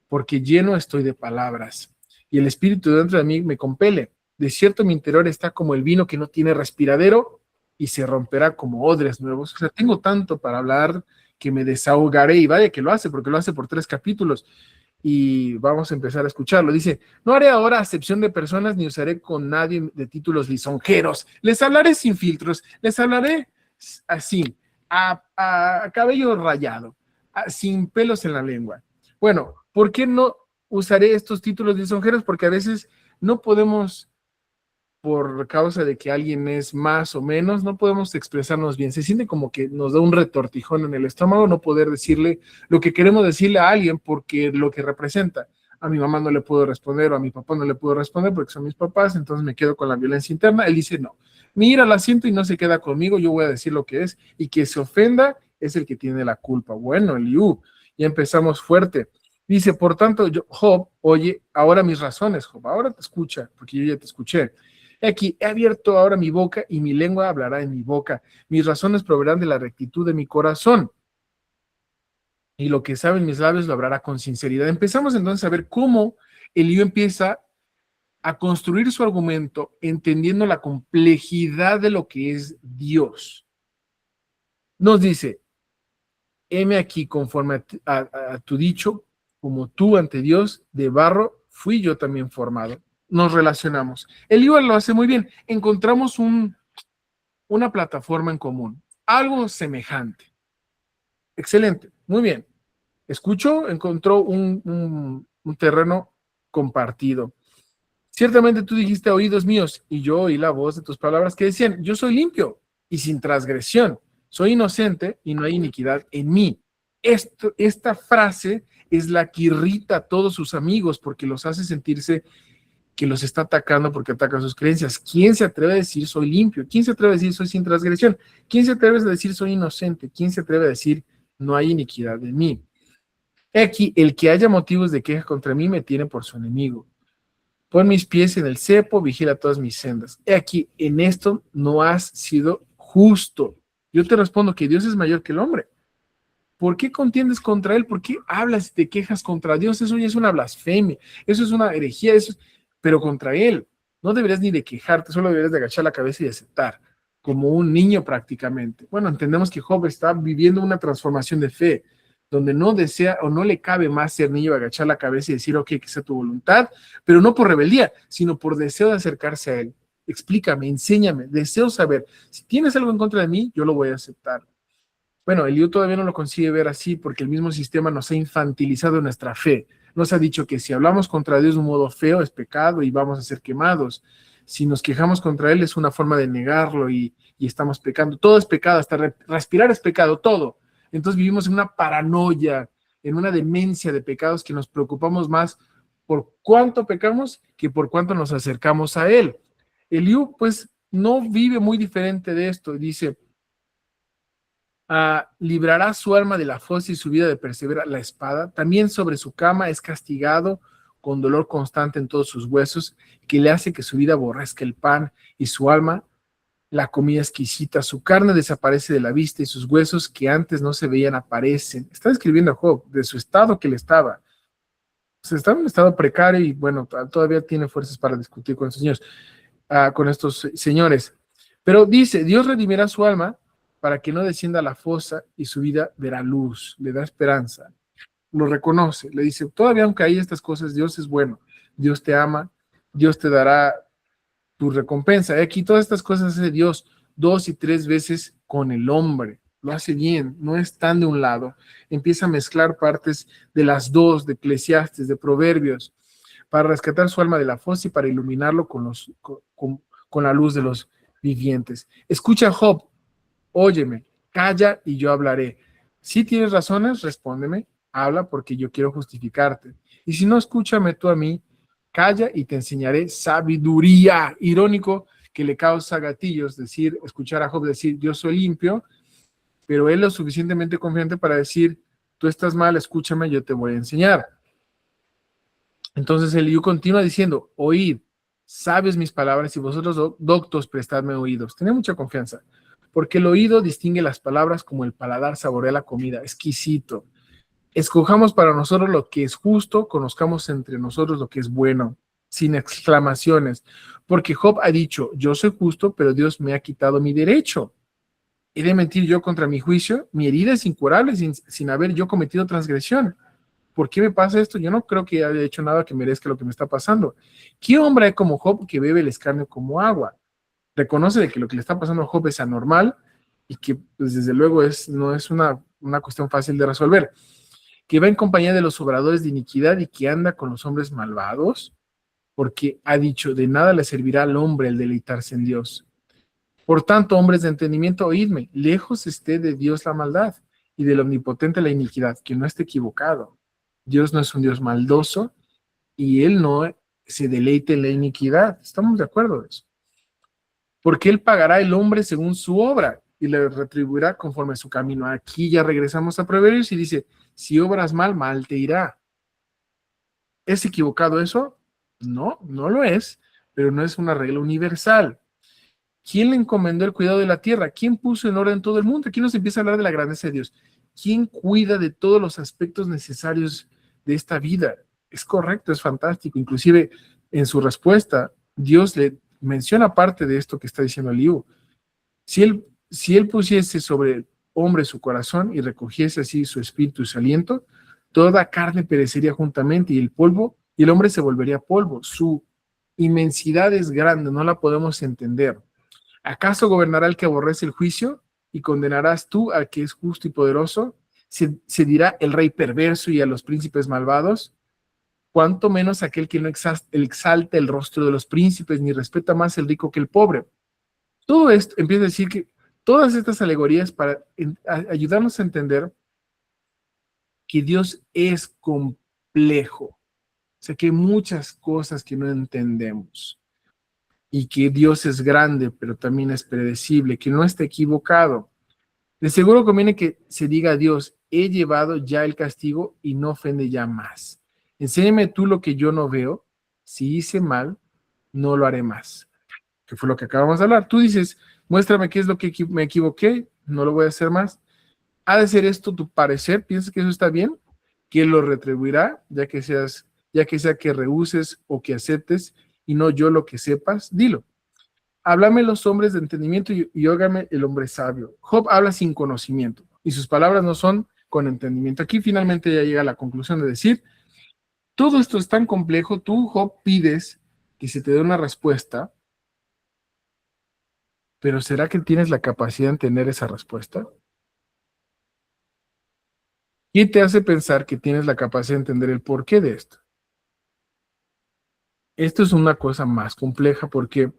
porque lleno estoy de palabras, y el espíritu dentro de mí me compele. De cierto, mi interior está como el vino que no tiene respiradero y se romperá como odres nuevos. O sea, tengo tanto para hablar que me desahogaré, y vaya que lo hace, porque lo hace por 3 capítulos. Y vamos a empezar a escucharlo. Dice, no haré ahora acepción de personas ni usaré con nadie de títulos lisonjeros. Les hablaré sin filtros, les hablaré así, a cabello rayado, sin pelos en la lengua. Bueno, ¿por qué no usaré estos títulos lisonjeros? Porque a veces no podemos, por causa de que alguien es más o menos, no podemos expresarnos bien. Se siente como que nos da un retortijón en el estómago no poder decirle lo que queremos decirle a alguien porque lo que representa. A mi mamá no le puedo responder o a mi papá no le puedo responder porque son mis papás, entonces me quedo con la violencia interna. Él dice no. Mi ira la siento y no se queda conmigo, yo voy a decir lo que es y que se ofenda es el que tiene la culpa. Bueno, Eliú, ya empezamos fuerte. Dice, por tanto, Job, oye, ahora mis razones, Job, ahora te escucha, porque yo ya te escuché. Aquí he abierto ahora mi boca y mi lengua hablará en mi boca. Mis razones proveerán de la rectitud de mi corazón. Y lo que saben mis labios lo hablará con sinceridad. Empezamos entonces a ver cómo Eliú empieza a construir su argumento entendiendo la complejidad de lo que es Dios. Nos dice, heme aquí conforme a tu dicho, como tú ante Dios, de barro fui yo también formado. Nos relacionamos. Eliú lo hace muy bien. Encontramos una plataforma en común, algo semejante. Excelente, muy bien. Escuchó, encontró un terreno compartido. Ciertamente tú dijiste oídos míos y yo oí la voz de tus palabras que decían, yo soy limpio y sin transgresión, soy inocente y no hay iniquidad en mí. Esta frase es la que irrita a todos sus amigos porque los hace sentirse que los está atacando porque ataca sus creencias. ¿Quién se atreve a decir soy limpio? ¿Quién se atreve a decir soy sin transgresión? ¿Quién se atreve a decir soy inocente? ¿Quién se atreve a decir no hay iniquidad en mí? He aquí, el que haya motivos de queja contra mí me tiene por su enemigo. Pon mis pies en el cepo, vigila todas mis sendas. He aquí, en esto no has sido justo. Yo te respondo que Dios es mayor que el hombre. ¿Por qué contiendes contra él? ¿Por qué hablas y te quejas contra Dios? Eso ya es una blasfemia, eso es una herejía, pero contra él. No deberías ni de quejarte, solo deberías de agachar la cabeza y aceptar, como un niño prácticamente. Bueno, entendemos que Job está viviendo una transformación de fe, donde no desea o no le cabe más ser niño, agachar la cabeza y decir, ok, que sea tu voluntad, pero no por rebeldía, sino por deseo de acercarse a él. Explícame, enséñame, deseo saber. Si tienes algo en contra de mí, yo lo voy a aceptar. Bueno, Eliú todavía no lo consigue ver así porque el mismo sistema nos ha infantilizado nuestra fe. Nos ha dicho que si hablamos contra Dios de un modo feo es pecado y vamos a ser quemados. Si nos quejamos contra Él es una forma de negarlo y estamos pecando. Todo es pecado, hasta respirar es pecado, todo. Entonces vivimos en una paranoia, en una demencia de pecados que nos preocupamos más por cuánto pecamos que por cuánto nos acercamos a Él. Eliú, pues, no vive muy diferente de esto. Dice, librará su alma de la fosa y su vida de perseverar la espada. También sobre su cama es castigado con dolor constante en todos sus huesos, que le hace que su vida aborrezca el pan y su alma la comida exquisita. Su carne desaparece de la vista y sus huesos que antes no se veían aparecen. Está describiendo a Job de su estado que le estaba. Se estaba en un estado precario y bueno, todavía tiene fuerzas para discutir con con estos señores. Pero dice, Dios redimirá su alma para que no descienda a la fosa y su vida verá luz, le da esperanza, lo reconoce, le dice, todavía aunque hay estas cosas, Dios es bueno, Dios te ama, Dios te dará tu recompensa. Aquí todas estas cosas hace Dios 2 y 3 veces con el hombre, lo hace bien, no es tan de un lado, empieza a mezclar partes de las dos, de Eclesiastes, de Proverbios, para rescatar su alma de la fosa y para iluminarlo con la luz de los vivientes. Escucha Job, óyeme, calla y yo hablaré. Si tienes razones, respóndeme, habla porque yo quiero justificarte. Y si no, escúchame tú a mí, calla y te enseñaré sabiduría. Irónico que le causa gatillos escuchar a Job decir, yo soy limpio, pero él es lo suficientemente confiante para decir, tú estás mal, escúchame, yo te voy a enseñar. Entonces Eliú continúa diciendo, oíd, sabios mis palabras y vosotros doctos prestadme oídos. Tened mucha confianza, porque el oído distingue las palabras como el paladar saborea la comida. Exquisito. Escojamos para nosotros lo que es justo, conozcamos entre nosotros lo que es bueno, sin exclamaciones, porque Job ha dicho, yo soy justo, pero Dios me ha quitado mi derecho. ¿He de mentir yo contra mi juicio? Mi herida es incurable sin haber yo cometido transgresión. ¿Por qué me pasa esto? Yo no creo que haya hecho nada que merezca lo que me está pasando. ¿Qué hombre hay como Job que bebe el escarnio como agua? Reconoce de que lo que le está pasando a Job es anormal y que pues, desde luego no es una cuestión fácil de resolver. Que va en compañía de los obradores de iniquidad y que anda con los hombres malvados, porque ha dicho, de nada le servirá al hombre el deleitarse en Dios. Por tanto, hombres de entendimiento, oídme, lejos esté de Dios la maldad y del omnipotente la iniquidad, que no esté equivocado. Dios no es un Dios maldoso y Él no se deleite en la iniquidad. ¿Estamos de acuerdo de eso? Porque Él pagará el hombre según su obra y le retribuirá conforme a su camino. Aquí ya regresamos a Proverbios y dice, si obras mal, mal te irá. ¿Es equivocado eso? No, no lo es, pero no es una regla universal. ¿Quién le encomendó el cuidado de la tierra? ¿Quién puso en orden todo el mundo? Aquí nos empieza a hablar de la grandeza de Dios. ¿Quién cuida de todos los aspectos necesarios de esta vida? Es correcto, es fantástico. Inclusive en su respuesta, Dios le menciona parte de esto que está diciendo Eliú. Si él pusiese sobre el hombre su corazón y recogiese así su espíritu y su aliento, toda carne perecería juntamente y el polvo, y el hombre se volvería polvo. Su inmensidad es grande, no la podemos entender. ¿Acaso gobernará el que aborrece el juicio y condenarás tú al que es justo y poderoso? ¿Se dirá el rey perverso y a los príncipes malvados? Cuanto menos aquel que no exalta el rostro de los príncipes ni respeta más el rico que el pobre. Todo esto empieza a decir que todas estas alegorías para ayudarnos a entender que Dios es complejo. O sea, que hay muchas cosas que no entendemos. Y que Dios es grande, pero también es predecible, que no está equivocado. De seguro conviene que se diga a Dios, he llevado ya el castigo y no ofende ya más. Enséñame tú lo que yo no veo. Si hice mal, no lo haré más. Que fue lo que acabamos de hablar. Tú dices, muéstrame qué es lo que me equivoqué, no lo voy a hacer más. ¿Ha de ser esto tu parecer? ¿Piensas que eso está bien? ¿Quién lo retribuirá, ya que sea que rehuses o que aceptes y no yo lo que sepas? Dilo. Háblame los hombres de entendimiento y óigame el hombre sabio. Job habla sin conocimiento y sus palabras no son con entendimiento. Aquí finalmente ya llega a la conclusión de decir, todo esto es tan complejo, tú, Job, pides que se te dé una respuesta, pero ¿será que tienes la capacidad de entender esa respuesta? ¿Qué te hace pensar que tienes la capacidad de entender el porqué de esto? Esto es una cosa más compleja porque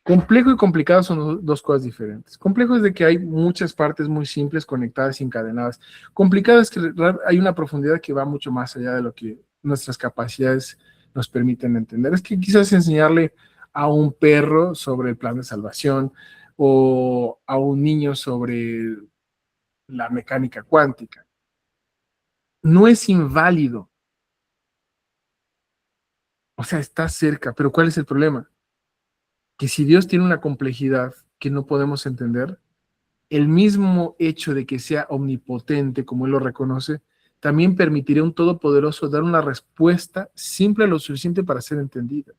complejo y complicado son dos cosas diferentes. Complejo es de que hay muchas partes muy simples, conectadas y encadenadas. Complicado es que hay una profundidad que va mucho más allá de lo que nuestras capacidades nos permiten entender. Es que quizás enseñarle a un perro sobre el plan de salvación o a un niño sobre la mecánica cuántica. No es inválido. O sea, está cerca, pero ¿cuál es el problema? Que si Dios tiene una complejidad que no podemos entender, el mismo hecho de que sea omnipotente, como Él lo reconoce, también permitirá a un todopoderoso dar una respuesta simple lo suficiente para ser entendida.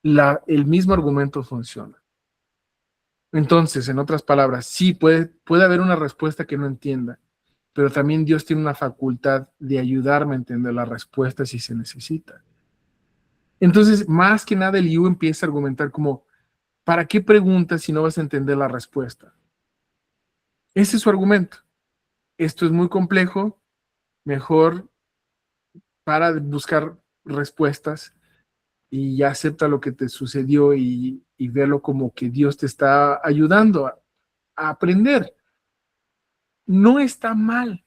El mismo argumento funciona. Entonces, en otras palabras, sí, puede haber una respuesta que no entienda, pero también Dios tiene una facultad de ayudarme a entender la respuesta si se necesita. Entonces, más que nada, Eliú empieza a argumentar como, ¿para qué preguntas si no vas a entender la respuesta? Ese es su argumento. Esto es muy complejo, mejor para buscar respuestas y ya acepta lo que te sucedió y verlo como que Dios te está ayudando a aprender. No está mal,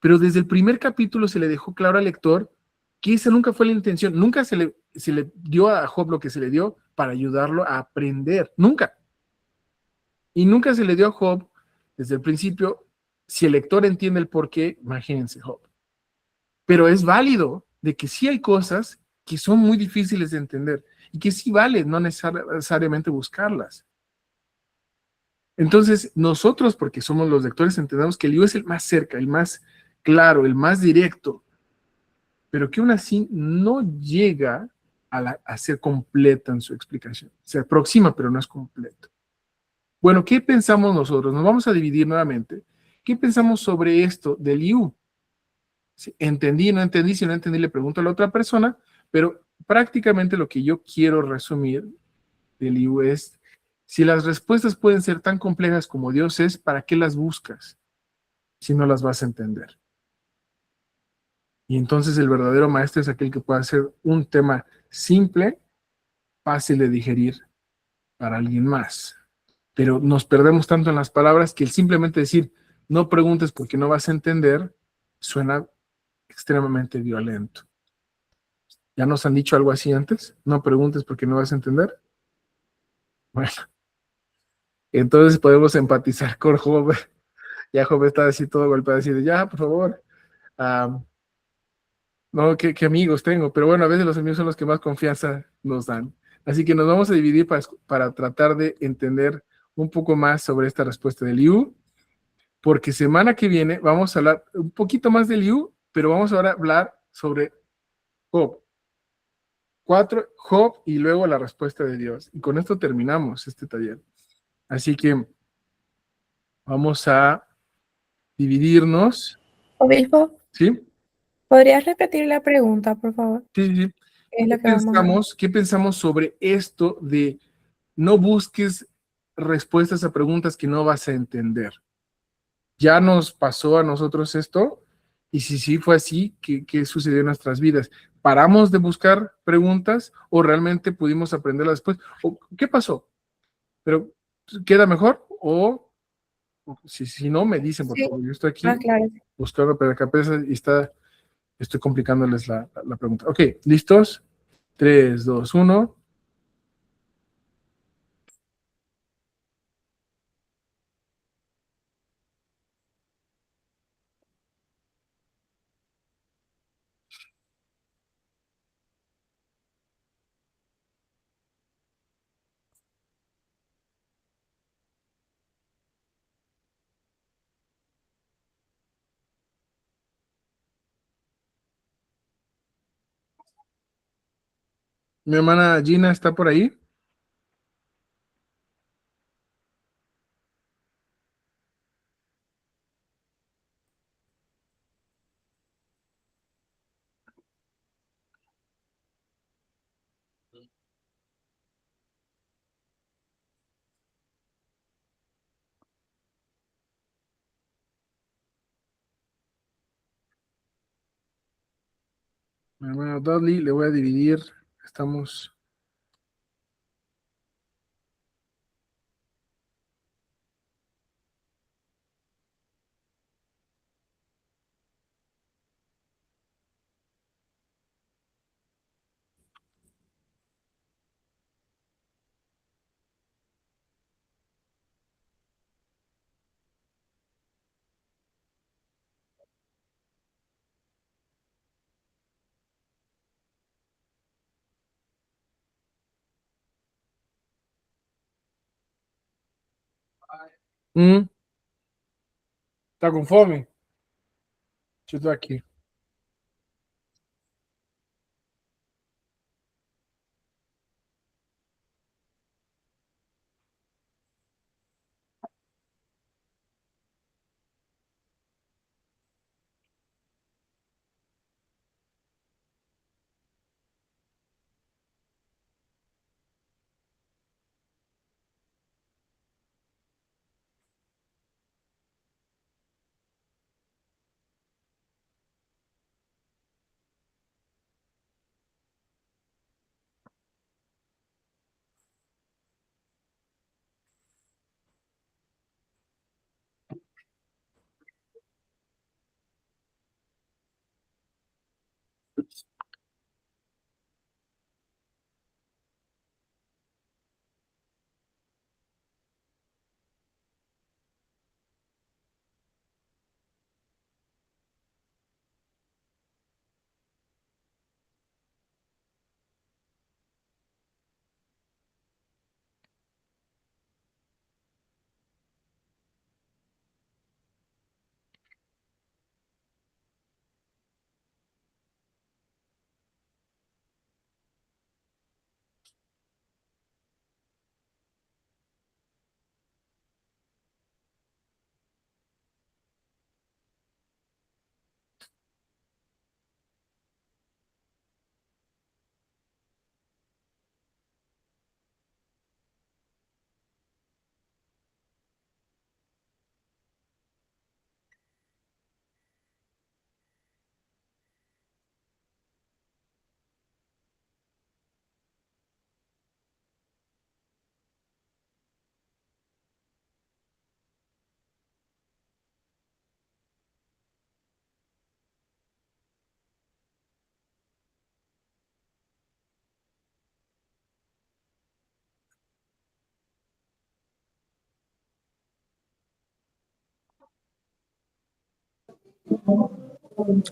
pero desde el primer capítulo se le dejó claro al lector que esa nunca fue la intención. Nunca se le dio a Job lo que se le dio para ayudarlo a aprender. Nunca. Y nunca se le dio a Job desde el principio. Si el lector entiende el por qué, imagínense Job. Pero es válido de que sí hay cosas que son muy difíciles de entender y que sí vale no necesariamente buscarlas. Entonces, nosotros, porque somos los lectores, entendemos que el libro es el más cerca, el más claro, el más directo, pero que aún así no llega a ser completa en su explicación. Se aproxima, pero no es completo. Bueno, ¿qué pensamos nosotros? Nos vamos a dividir nuevamente. ¿Qué pensamos sobre esto del IU? Si entendí, no entendí, si no entendí, le pregunto a la otra persona, pero prácticamente lo que yo quiero resumir del IU es, si las respuestas pueden ser tan complejas como Dios es, ¿para qué las buscas si no las vas a entender? Y entonces el verdadero maestro es aquel que puede hacer un tema simple, fácil de digerir para alguien más. Pero nos perdemos tanto en las palabras que el simplemente decir, no preguntes porque no vas a entender, suena extremadamente violento. ¿Ya nos han dicho algo así antes? No preguntes porque no vas a entender. Bueno, entonces podemos empatizar con Job. Ya Job está así todo golpeado, así de, ya, por favor. Ah, no, qué amigos tengo, pero bueno, a veces los amigos son los que más confianza nos dan. Así que nos vamos a dividir para tratar de entender un poco más sobre esta respuesta del IU, porque semana que viene vamos a hablar un poquito más del IU, pero vamos ahora a hablar sobre Job. 4, Job y luego la respuesta de Dios. Y con esto terminamos este taller. Así que vamos a dividirnos, Obispo, ¿sí? ¿podrías repetir la pregunta, por favor? Sí, sí, sí. ¿Qué es lo que vamos a ver? ¿Qué pensamos sobre esto de no busques respuestas a preguntas que no vas a entender? ¿Ya nos pasó a nosotros esto? Y si sí fue así, ¿qué sucedió en nuestras vidas? ¿Paramos de buscar preguntas o realmente pudimos aprenderlas después? ¿O qué pasó? ¿Pero queda mejor? O si no, me dicen, por Sí, favor. Yo estoy más aquí claro. buscando pedacapezas y estoy complicándoles la pregunta. Ok, ¿listos? 3, 2, 1. Mi hermana Gina está por ahí. Mi hermana Dudley, le voy a dividir. Estamos. ¿Está conforme? Yo estoy aquí.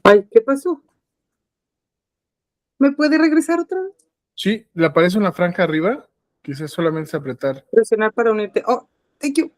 Ay, ¿qué pasó? ¿Me puede regresar otra vez? Sí, le aparece una franja arriba. Quizás solamente es apretar. Presionar para unirte. Oh, thank you.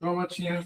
No, machina.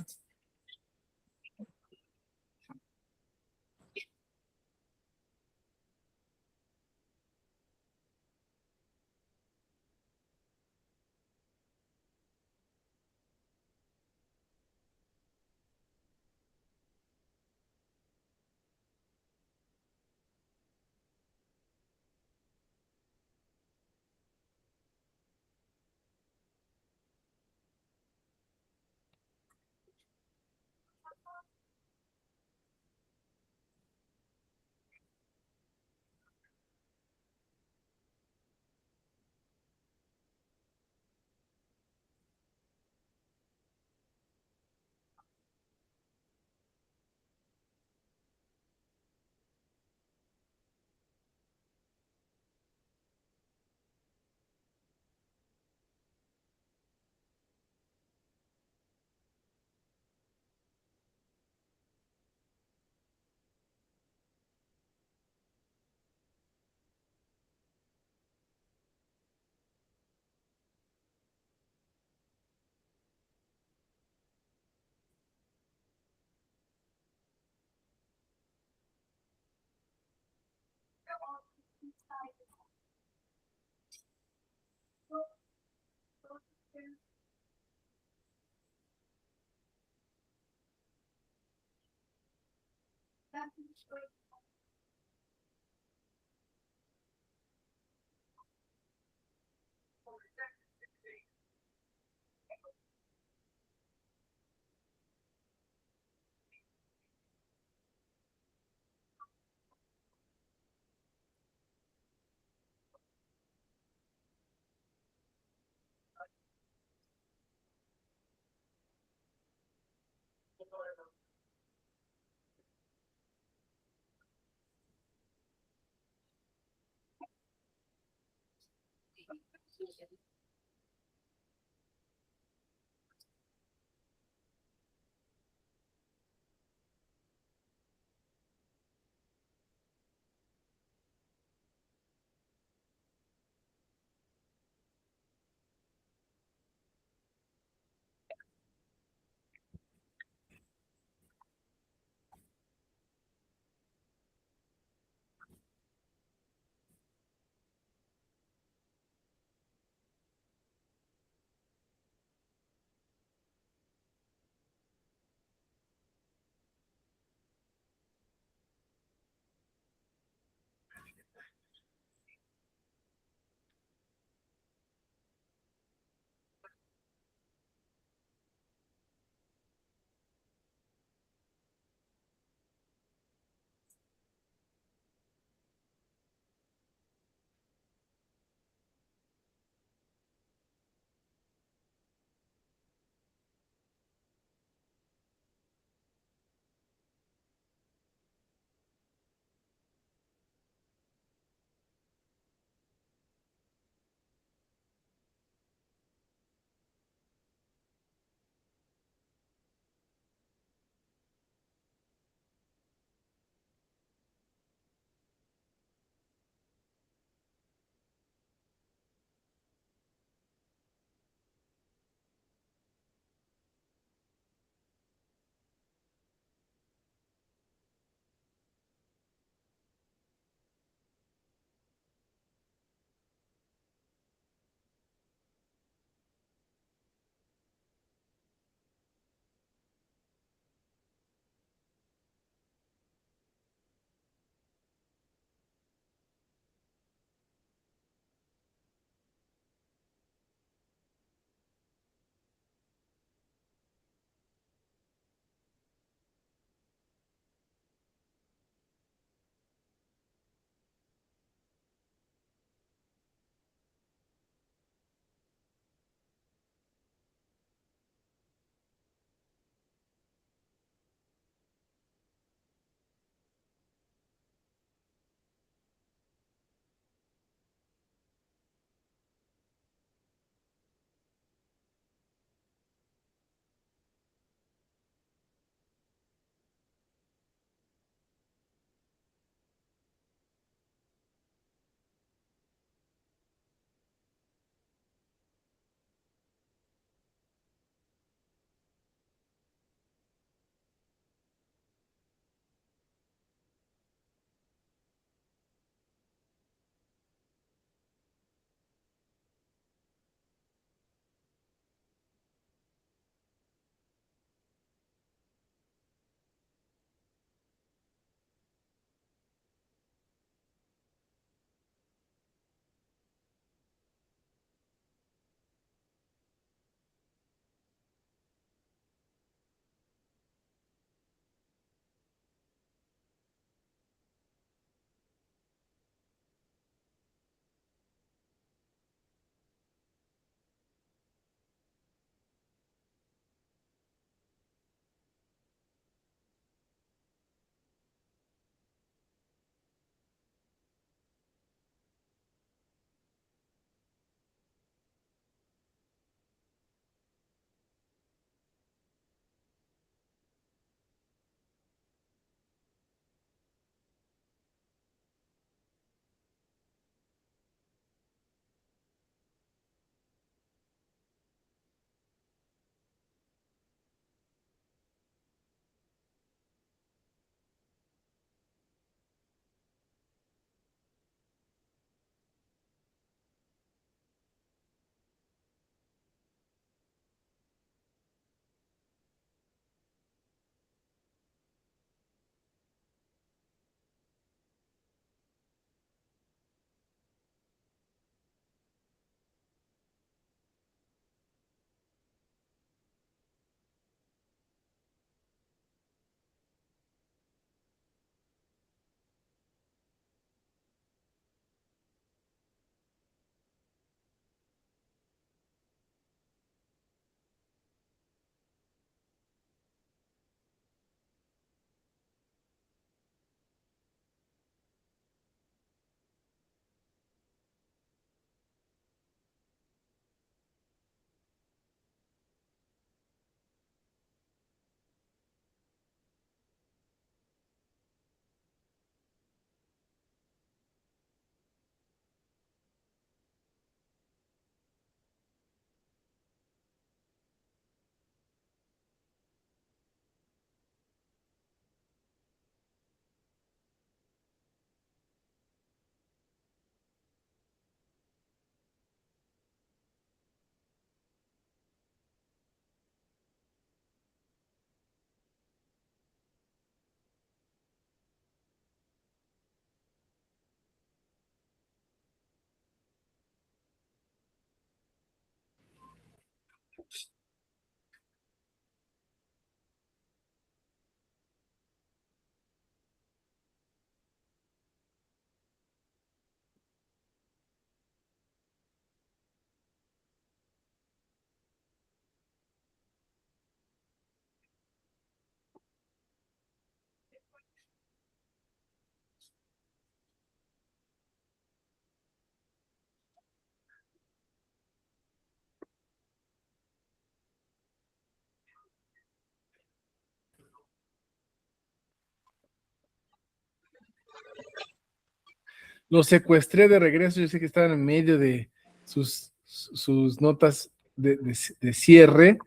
Los secuestré de regreso, yo sé que estaban en medio de sus notas de cierre,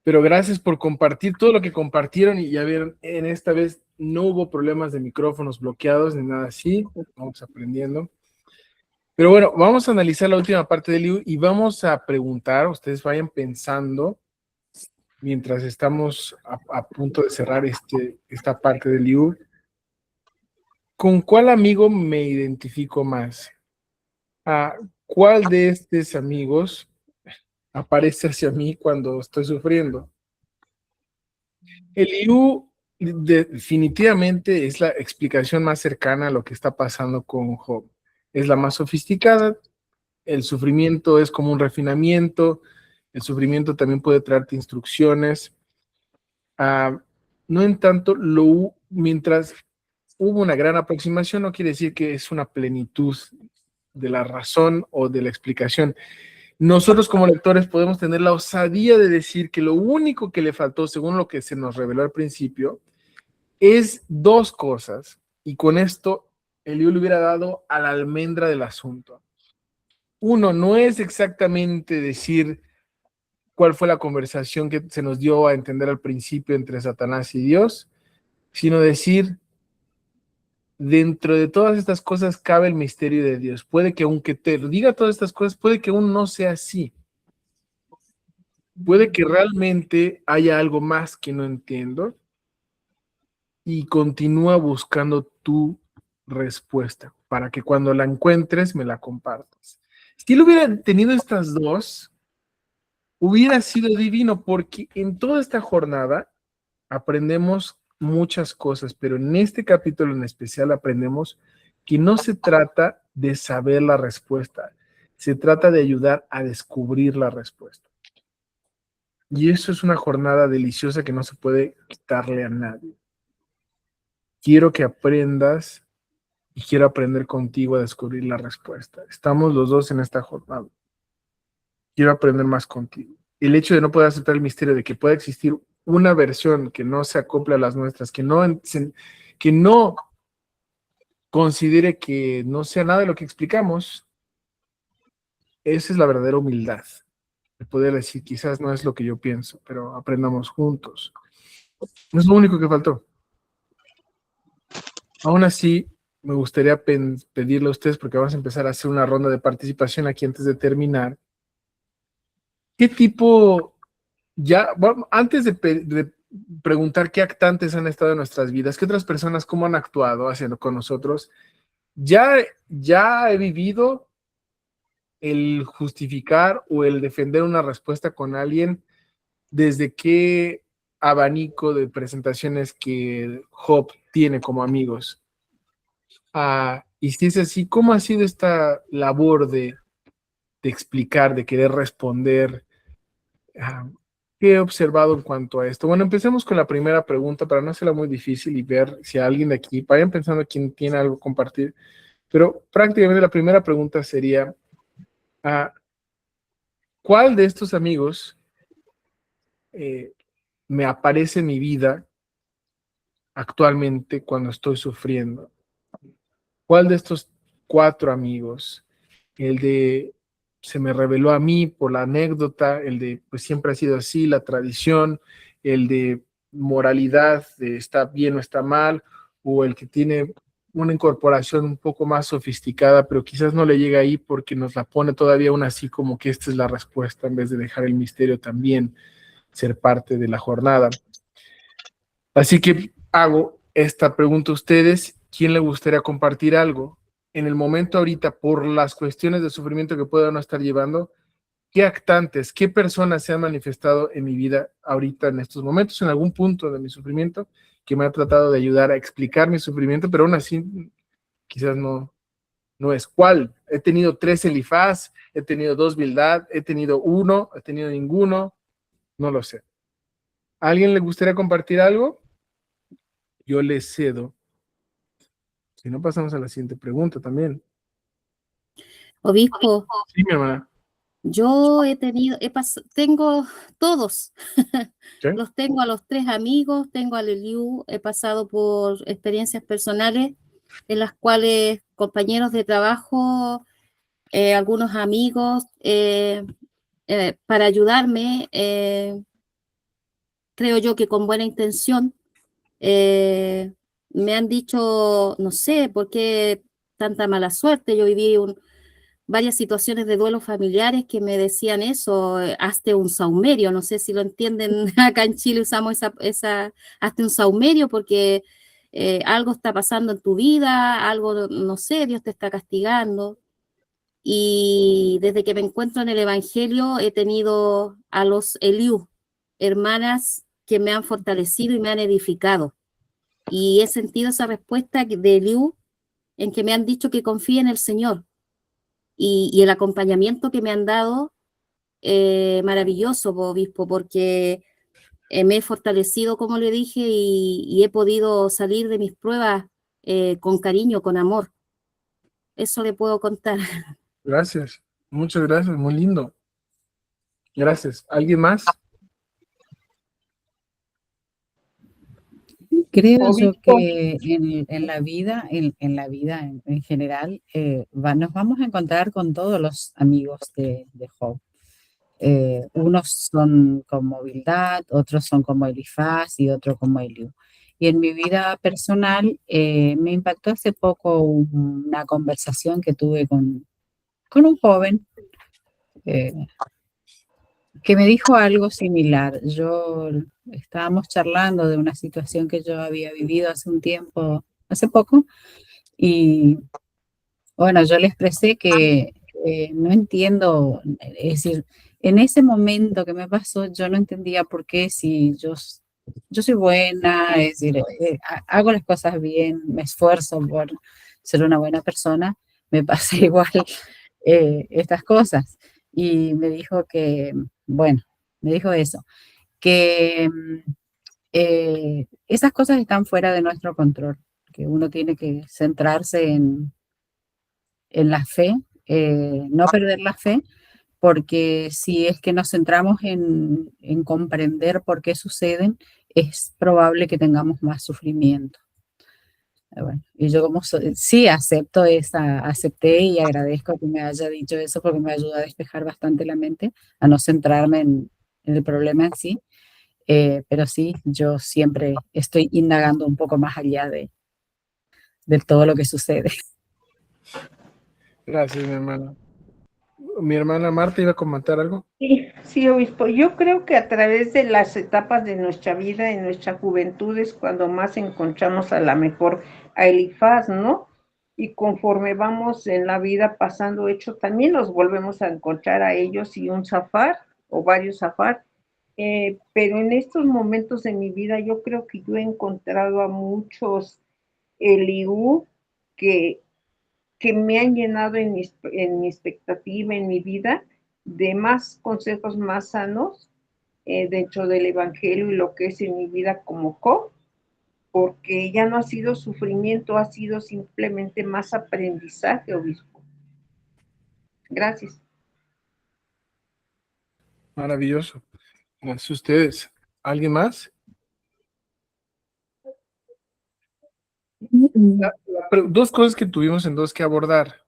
pero gracias por compartir todo lo que compartieron y ya vieron, en esta vez no hubo problemas de micrófonos bloqueados ni nada así, vamos aprendiendo. Pero bueno, vamos a analizar la última parte del libro y vamos a preguntar, ustedes vayan pensando mientras estamos a punto de cerrar esta parte del libro. ¿Con cuál amigo me identifico más? ¿A cuál de estos amigos aparece hacia mí cuando estoy sufriendo? Eliú definitivamente es la explicación más cercana a lo que está pasando con Job. Es la más sofisticada. El sufrimiento es como un refinamiento. El sufrimiento también puede traerte instrucciones. No en tanto, mientras hubo una gran aproximación, no quiere decir que es una plenitud de la razón o de la explicación. Nosotros como lectores podemos tener la osadía de decir que lo único que le faltó, según lo que se nos reveló al principio, es dos cosas, y con esto Eliú le hubiera dado a la almendra del asunto. Uno, no es exactamente decir cuál fue la conversación que se nos dio a entender al principio entre Satanás y Dios, sino decir, dentro de todas estas cosas cabe el misterio de Dios. Puede que aunque te diga todas estas cosas, puede que aún no sea así. Puede que realmente haya algo más que no entiendo y continúa buscando tu respuesta para que cuando la encuentres me la compartas. Si él hubiera tenido estas dos, hubiera sido divino porque en toda esta jornada aprendemos muchas cosas, pero en este capítulo en especial aprendemos que no se trata de saber la respuesta, se trata de ayudar a descubrir la respuesta. Y eso es una jornada deliciosa que no se puede quitarle a nadie. Quiero que aprendas y quiero aprender contigo a descubrir la respuesta. Estamos los dos en esta jornada. Quiero aprender más contigo. El hecho de no poder aceptar el misterio de que pueda existir una versión que no se acople a las nuestras, que no considere que no sea nada de lo que explicamos, esa es la verdadera humildad. De poder decir, quizás no es lo que yo pienso, pero aprendamos juntos. No es lo único que faltó. Aún así, me gustaría pedirle a ustedes, porque vamos a empezar a hacer una ronda de participación aquí antes de terminar. ¿Qué tipo, bueno, antes de preguntar qué actantes han estado en nuestras vidas, qué otras personas, cómo han actuado haciendo con nosotros, ya he vivido el justificar o el defender una respuesta con alguien, desde qué abanico de presentaciones que Job tiene como amigos? Y si es así, ¿cómo ha sido esta labor de explicar, de querer responder? ¿Qué he observado en cuanto a esto? Bueno, empecemos con la primera pregunta para no hacerla muy difícil y ver si alguien de aquí, vayan pensando quién tiene algo que compartir, pero prácticamente la primera pregunta sería, ¿cuál de estos amigos me aparece en mi vida actualmente cuando estoy sufriendo? ¿Cuál de estos 4 amigos? El de se me reveló a mí por la anécdota, el de pues siempre ha sido así, la tradición, el de moralidad, de está bien o está mal, o el que tiene una incorporación un poco más sofisticada, pero quizás no le llega ahí porque nos la pone todavía aún así como que esta es la respuesta, en vez de dejar el misterio también ser parte de la jornada. Así que hago esta pregunta a ustedes: ¿quién le gustaría compartir algo? En el momento ahorita, por las cuestiones de sufrimiento que puedan estar llevando, ¿qué actantes, qué personas se han manifestado en mi vida ahorita en estos momentos, en algún punto de mi sufrimiento, que me ha tratado de ayudar a explicar mi sufrimiento, pero aún así quizás no es cuál? He tenido 3 Elifaz, he tenido 2 Bildad, he tenido 1, he tenido ninguno, no lo sé. ¿A alguien le gustaría compartir algo? Yo le cedo. Si no, pasamos a la siguiente pregunta también. Obispo, Sí, mi hermana. Yo tengo todos, ¿Sí? los tengo a los 3 amigos, tengo a Leliu, he pasado por experiencias personales en las cuales compañeros de trabajo, algunos amigos, para ayudarme, creo yo que con buena intención, me han dicho, no sé, por qué tanta mala suerte. Yo viví varias situaciones de duelos familiares que me decían eso, hazte un saumerio, no sé si lo entienden, acá en Chile usamos hazte un saumerio porque algo está pasando en tu vida, algo, no sé, Dios te está castigando. Y desde que me encuentro en el Evangelio he tenido a los Eliú, hermanas que me han fortalecido y me han edificado. Y he sentido esa respuesta de Eliú en que me han dicho que confíe en el Señor. Y el acompañamiento que me han dado, maravilloso, obispo, porque me he fortalecido, como le dije, y he podido salir de mis pruebas con cariño, con amor. Eso le puedo contar. Gracias. Muchas gracias. Muy lindo. Gracias. ¿Alguien más? Creo yo Obispo, que en la vida, en la vida en general, nos vamos a encontrar con todos los amigos de Job. Unos son como Bildad, otros son como Elifaz y otros como Eliú. Y en mi vida personal me impactó hace poco una conversación que tuve con un joven eh, que me dijo algo similar. Estábamos charlando de una situación que yo había vivido hace un tiempo, hace poco, y bueno, yo le expresé que no entiendo, es decir, en ese momento que me pasó, yo no entendía por qué si yo soy buena, es decir, hago las cosas bien, me esfuerzo por ser una buena persona, me pasa igual estas cosas. Y me dijo que, bueno, me dijo eso, que esas cosas están fuera de nuestro control, que uno tiene que centrarse en la fe, no perder la fe, porque si es que nos centramos en comprender por qué suceden, es probable que tengamos más sufrimiento. Bueno, y yo sí acepté y agradezco que me haya dicho eso porque me ayuda a despejar bastante la mente, a no centrarme en el problema en sí, pero sí, yo siempre estoy indagando un poco más allá de todo lo que sucede. Gracias, mi hermana. Mi hermana Marta iba a comentar algo. sí, sí, obispo. Yo creo que a través de las etapas de nuestra vida, en nuestra juventud, es cuando más encontramos a la mejor a Elifaz, ¿no? Y conforme vamos en la vida pasando hechos, también los volvemos a encontrar a ellos y un Zafar o varios Zafar. Pero en estos momentos de mi vida yo creo que yo he encontrado a muchos Eliú que me han llenado en mi expectativa, en mi vida, de más consejos más sanos dentro del Evangelio y lo que es en mi vida como porque ya no ha sido sufrimiento, ha sido simplemente más aprendizaje, obispo. Gracias. Maravilloso. Gracias a ustedes. ¿Alguien más? Dos cosas que tuvimos en dos que abordar.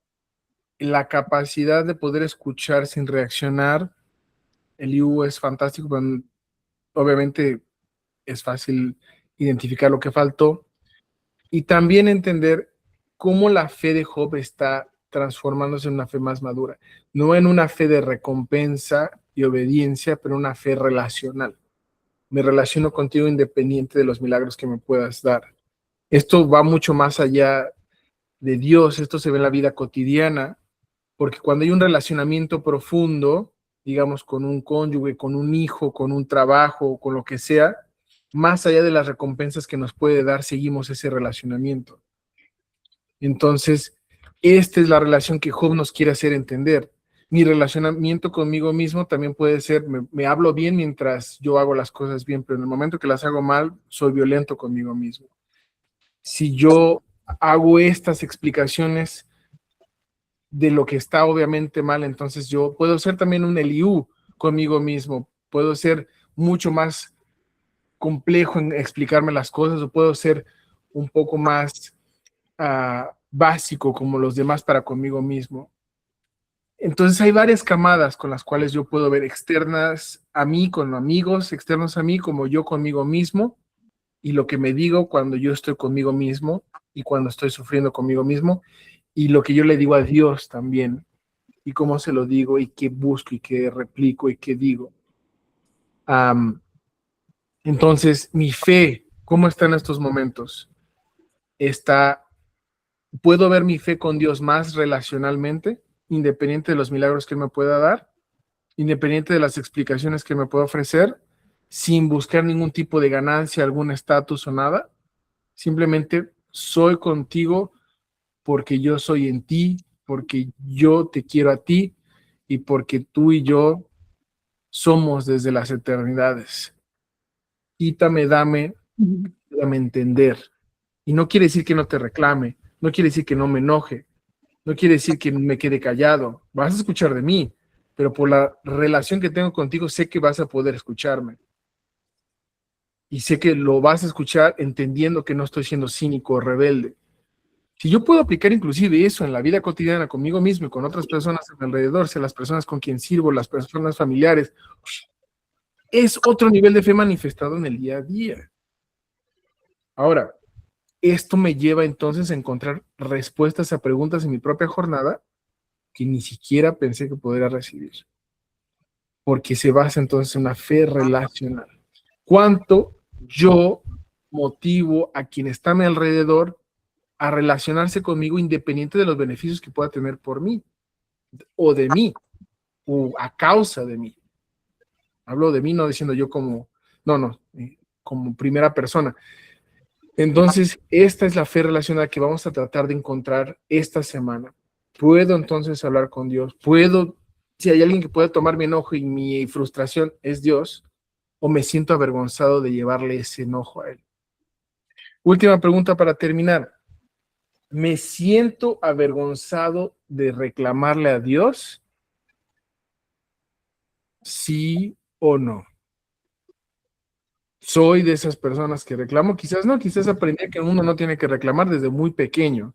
La capacidad de poder escuchar sin reaccionar. El IU es fantástico, pero obviamente es fácil identificar lo que faltó. Y también entender cómo la fe de Job está transformándose en una fe más madura. No en una fe de recompensa y obediencia, pero una fe relacional. Me relaciono contigo independiente de los milagros que me puedas dar. Esto va mucho más allá de Dios, esto se ve en la vida cotidiana, porque cuando hay un relacionamiento profundo, digamos, con un cónyuge, con un hijo, con un trabajo, con lo que sea, más allá de las recompensas que nos puede dar, seguimos ese relacionamiento. Entonces, esta es la relación que Job nos quiere hacer entender. Mi relacionamiento conmigo mismo también puede ser, me hablo bien mientras yo hago las cosas bien, pero en el momento que las hago mal, soy violento conmigo mismo. Si yo hago estas explicaciones de lo que está obviamente mal, entonces yo puedo ser también un Eliú conmigo mismo, puedo ser mucho más complejo en explicarme las cosas, o puedo ser un poco más básico como los demás para conmigo mismo. Entonces hay varias camadas con las cuales yo puedo ver, externas a mí con amigos, externos a mí como yo conmigo mismo, y lo que me digo cuando yo estoy conmigo mismo y cuando estoy sufriendo conmigo mismo, y lo que yo le digo a Dios también, y cómo se lo digo, y qué busco, y qué replico, y qué digo. Entonces, mi fe, ¿cómo está en estos momentos? ¿Puedo ver mi fe con Dios más relacionalmente, independiente de los milagros que Él me pueda dar, independiente de las explicaciones que me pueda ofrecer, sin buscar ningún tipo de ganancia, algún estatus o nada? Simplemente soy contigo porque yo soy en ti, porque yo te quiero a ti y porque tú y yo somos desde las eternidades. Quítame, dame entender. Y no quiere decir que no te reclame, no quiere decir que no me enoje, no quiere decir que me quede callado. Vas a escuchar de mí, pero por la relación que tengo contigo sé que vas a poder escucharme. Y sé que lo vas a escuchar entendiendo que no estoy siendo cínico o rebelde. Si yo puedo aplicar inclusive eso en la vida cotidiana conmigo mismo y con otras personas a mi alrededor, sea las personas con quien sirvo, las personas familiares, es otro nivel de fe manifestado en el día a día. Ahora, esto me lleva entonces a encontrar respuestas a preguntas en mi propia jornada que ni siquiera pensé que podría recibir, porque se basa entonces en una fe relacional. ¿Cuánto yo motivo a quien está a mi alrededor a relacionarse conmigo independiente de los beneficios que pueda tener por mí, o de mí, o a causa de mí? Hablo de mí, no diciendo yo como, como primera persona. Entonces, esta es la fe relacional que vamos a tratar de encontrar esta semana. Puedo entonces hablar con Dios, si hay alguien que pueda tomar mi enojo y mi frustración, es Dios, o me siento avergonzado de llevarle ese enojo a Él. Última pregunta para terminar. ¿Me siento avergonzado de reclamarle a Dios? ¿Sí o no? Soy de esas personas que reclamo, quizás no, quizás aprendí que uno no tiene que reclamar desde muy pequeño,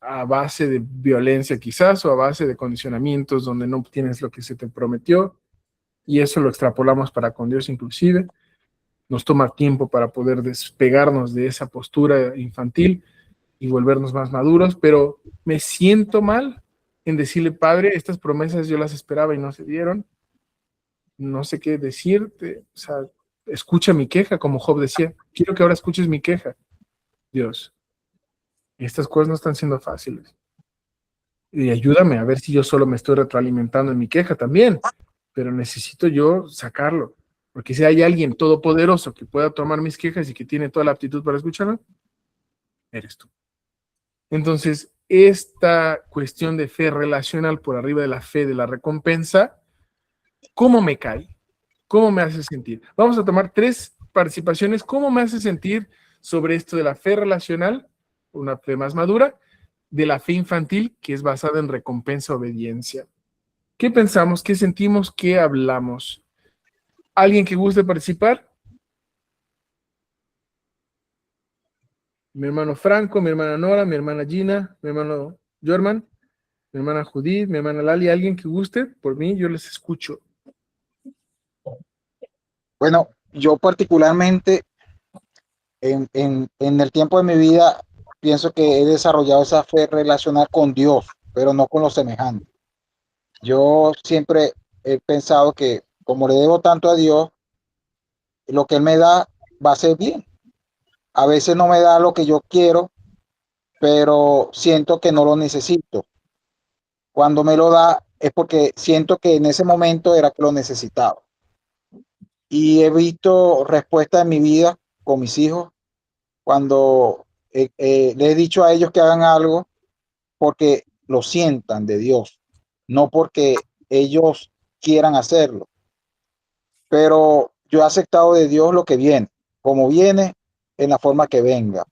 a base de violencia quizás, o a base de condicionamientos donde no tienes lo que se te prometió, y eso lo extrapolamos para con Dios inclusive. Nos toma tiempo para poder despegarnos de esa postura infantil y volvernos más maduros, pero me siento mal en decirle, Padre, estas promesas yo las esperaba y no se dieron, no sé qué decirte, o sea, escucha mi queja, como Job decía, quiero que ahora escuches mi queja, Dios. Estas cosas no están siendo fáciles. Y ayúdame a ver si yo solo me estoy retroalimentando en mi queja también, pero necesito yo sacarlo, porque si hay alguien todopoderoso que pueda tomar mis quejas y que tiene toda la aptitud para escucharlo, eres tú. Entonces, esta cuestión de fe relacional por arriba de la fe de la recompensa, ¿cómo me cae? ¿Cómo me hace sentir? Vamos a tomar 3 participaciones. ¿Cómo me hace sentir sobre esto de la fe relacional, una fe más madura, de la fe infantil, que es basada en recompensa-obediencia? ¿Qué pensamos? ¿Qué sentimos? ¿Qué hablamos? ¿Alguien que guste participar? Mi hermano Franco, mi hermana Nora, mi hermana Gina, mi hermano Jorman, mi hermana Judith, mi hermana Lali. ¿Alguien que guste? Por mí, yo les escucho. Bueno, yo particularmente en el tiempo de mi vida pienso que he desarrollado esa fe relacional con Dios, pero no con los semejantes. Yo siempre he pensado que como le debo tanto a Dios, lo que Él me da va a ser bien. A veces no me da lo que yo quiero, pero siento que no lo necesito. Cuando me lo da es porque siento que en ese momento era que lo necesitaba. Y he visto respuestas en mi vida con mis hijos cuando les he dicho a ellos que hagan algo porque lo sientan de Dios, no porque ellos quieran hacerlo. Pero yo he aceptado de Dios lo que viene, como viene, en la forma que venga.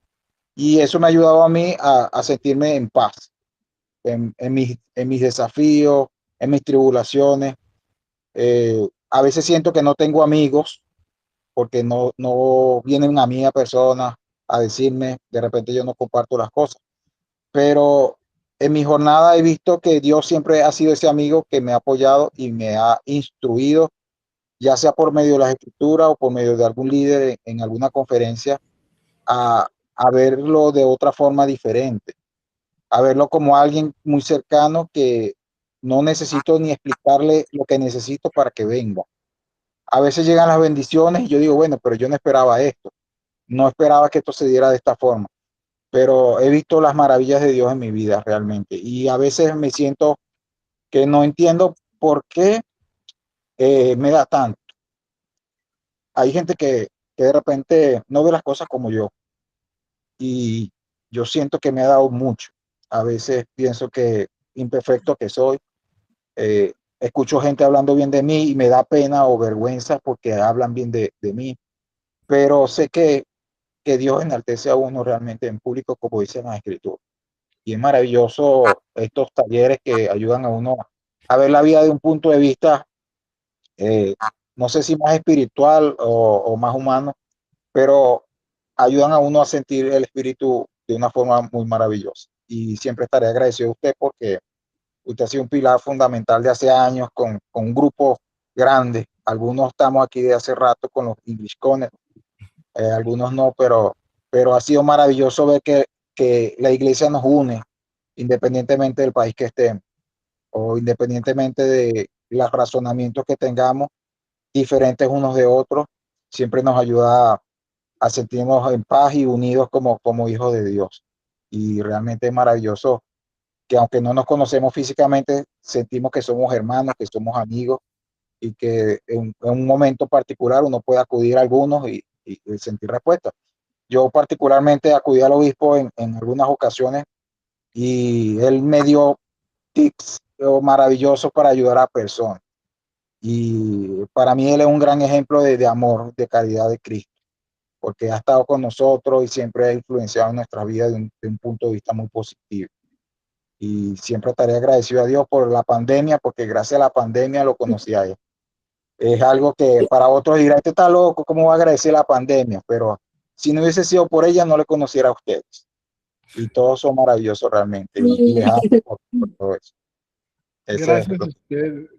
Y eso me ha ayudado a mí a sentirme en paz. en mis desafíos, en mis tribulaciones. A veces siento que no tengo amigos porque no vienen a mí a personas a decirme, de repente yo no comparto las cosas, pero en mi jornada he visto que Dios siempre ha sido ese amigo que me ha apoyado y me ha instruido, ya sea por medio de las escrituras o por medio de algún líder en alguna conferencia, a verlo de otra forma diferente, a verlo como alguien muy cercano que no necesito ni explicarle lo que necesito para que venga. A veces llegan las bendiciones y yo digo, bueno, pero yo no esperaba esto, no esperaba que esto se diera de esta forma, pero he visto las maravillas de Dios en mi vida realmente. Y a veces me siento que no entiendo por qué me da tanto. Hay gente que de repente no ve las cosas como yo y yo siento que me ha dado mucho. A veces pienso que imperfecto que soy, escucho gente hablando bien de mí y me da pena o vergüenza porque hablan bien de mí, pero sé que Dios enaltece a uno realmente en público, como dicen las escrituras. Y es maravilloso estos talleres que ayudan a uno a ver la vida de un punto de vista, eh, no sé si más espiritual o más humano, pero ayudan a uno a sentir el espíritu de una forma muy maravillosa. Y siempre estaré agradecido a usted porque usted ha sido un pilar fundamental de hace años con un grupo grande. Algunos estamos aquí de hace rato con los English Connect, algunos no, pero ha sido maravilloso ver que la iglesia nos une independientemente del país que estemos o independientemente de los razonamientos que tengamos, diferentes unos de otros, siempre nos ayuda a sentirnos en paz y unidos como hijos de Dios. Y realmente es maravilloso que aunque no nos conocemos físicamente, sentimos que somos hermanos, que somos amigos y que en un momento particular uno puede acudir a algunos y sentir respuesta. Yo particularmente acudí al obispo en algunas ocasiones y él me dio tips maravillosos para ayudar a personas. Y para mí él es un gran ejemplo de amor, de caridad de Cristo, porque ha estado con nosotros y siempre ha influenciado en nuestra vida de un punto de vista muy positivo. Y siempre estaré agradecido a Dios por la pandemia, porque gracias a la pandemia lo conocí a él. Es algo que para otros dirá, este está loco, ¿cómo va a agradecer la pandemia? Pero si no hubiese sido por ella, no le conociera a ustedes. Y todos son maravillosos realmente. Y les amo por todo eso. Gracias a usted.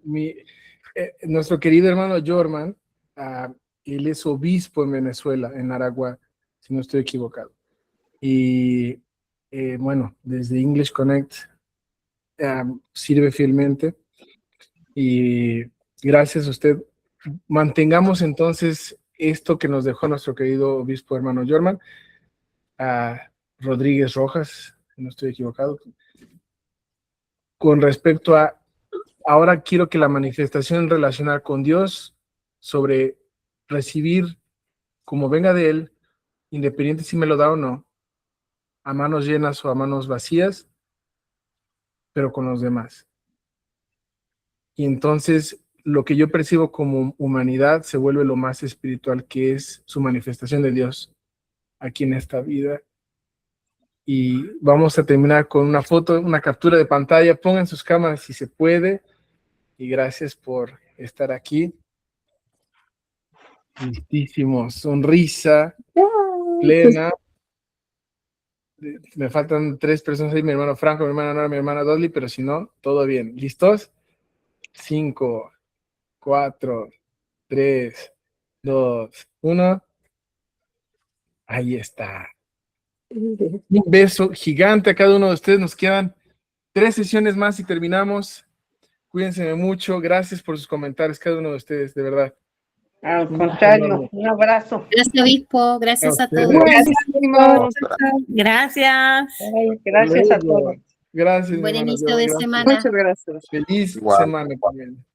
Nuestro querido hermano Jorman, él es obispo en Venezuela, en Aragua, si no estoy equivocado. Y bueno, desde English Connect sirve fielmente. Y gracias a usted. Mantengamos entonces esto que nos dejó nuestro querido obispo hermano Jorman, Rodríguez Rojas, si no estoy equivocado. Con respecto a, ahora quiero que la manifestación relacionada con Dios sobre recibir como venga de Él, independiente si me lo da o no, a manos llenas o a manos vacías, pero con los demás. Y entonces lo que yo percibo como humanidad se vuelve lo más espiritual, que es su manifestación de Dios aquí en esta vida. Y vamos a terminar con una foto, una captura de pantalla. Pongan sus cámaras si se puede. Y gracias por estar aquí. Listísimo. Sonrisa plena. Me faltan 3 personas ahí, mi hermano Franco, mi hermana Nora, mi hermana Dolly, pero si no, todo bien. ¿Listos? 5, 4, 3, 2, 1. Ahí está. Un beso gigante a cada uno de ustedes. Nos quedan 3 sesiones más y terminamos. Cuídense mucho. Gracias por sus comentarios, cada uno de ustedes, de verdad. Al contrario, un abrazo. Gracias, obispo. Gracias a todos. Buenísimo. Gracias. Gracias a todos. Gracias, Buen hermano. inicio de Gracias. semana. Muchas gracias. Feliz Igual. semana también.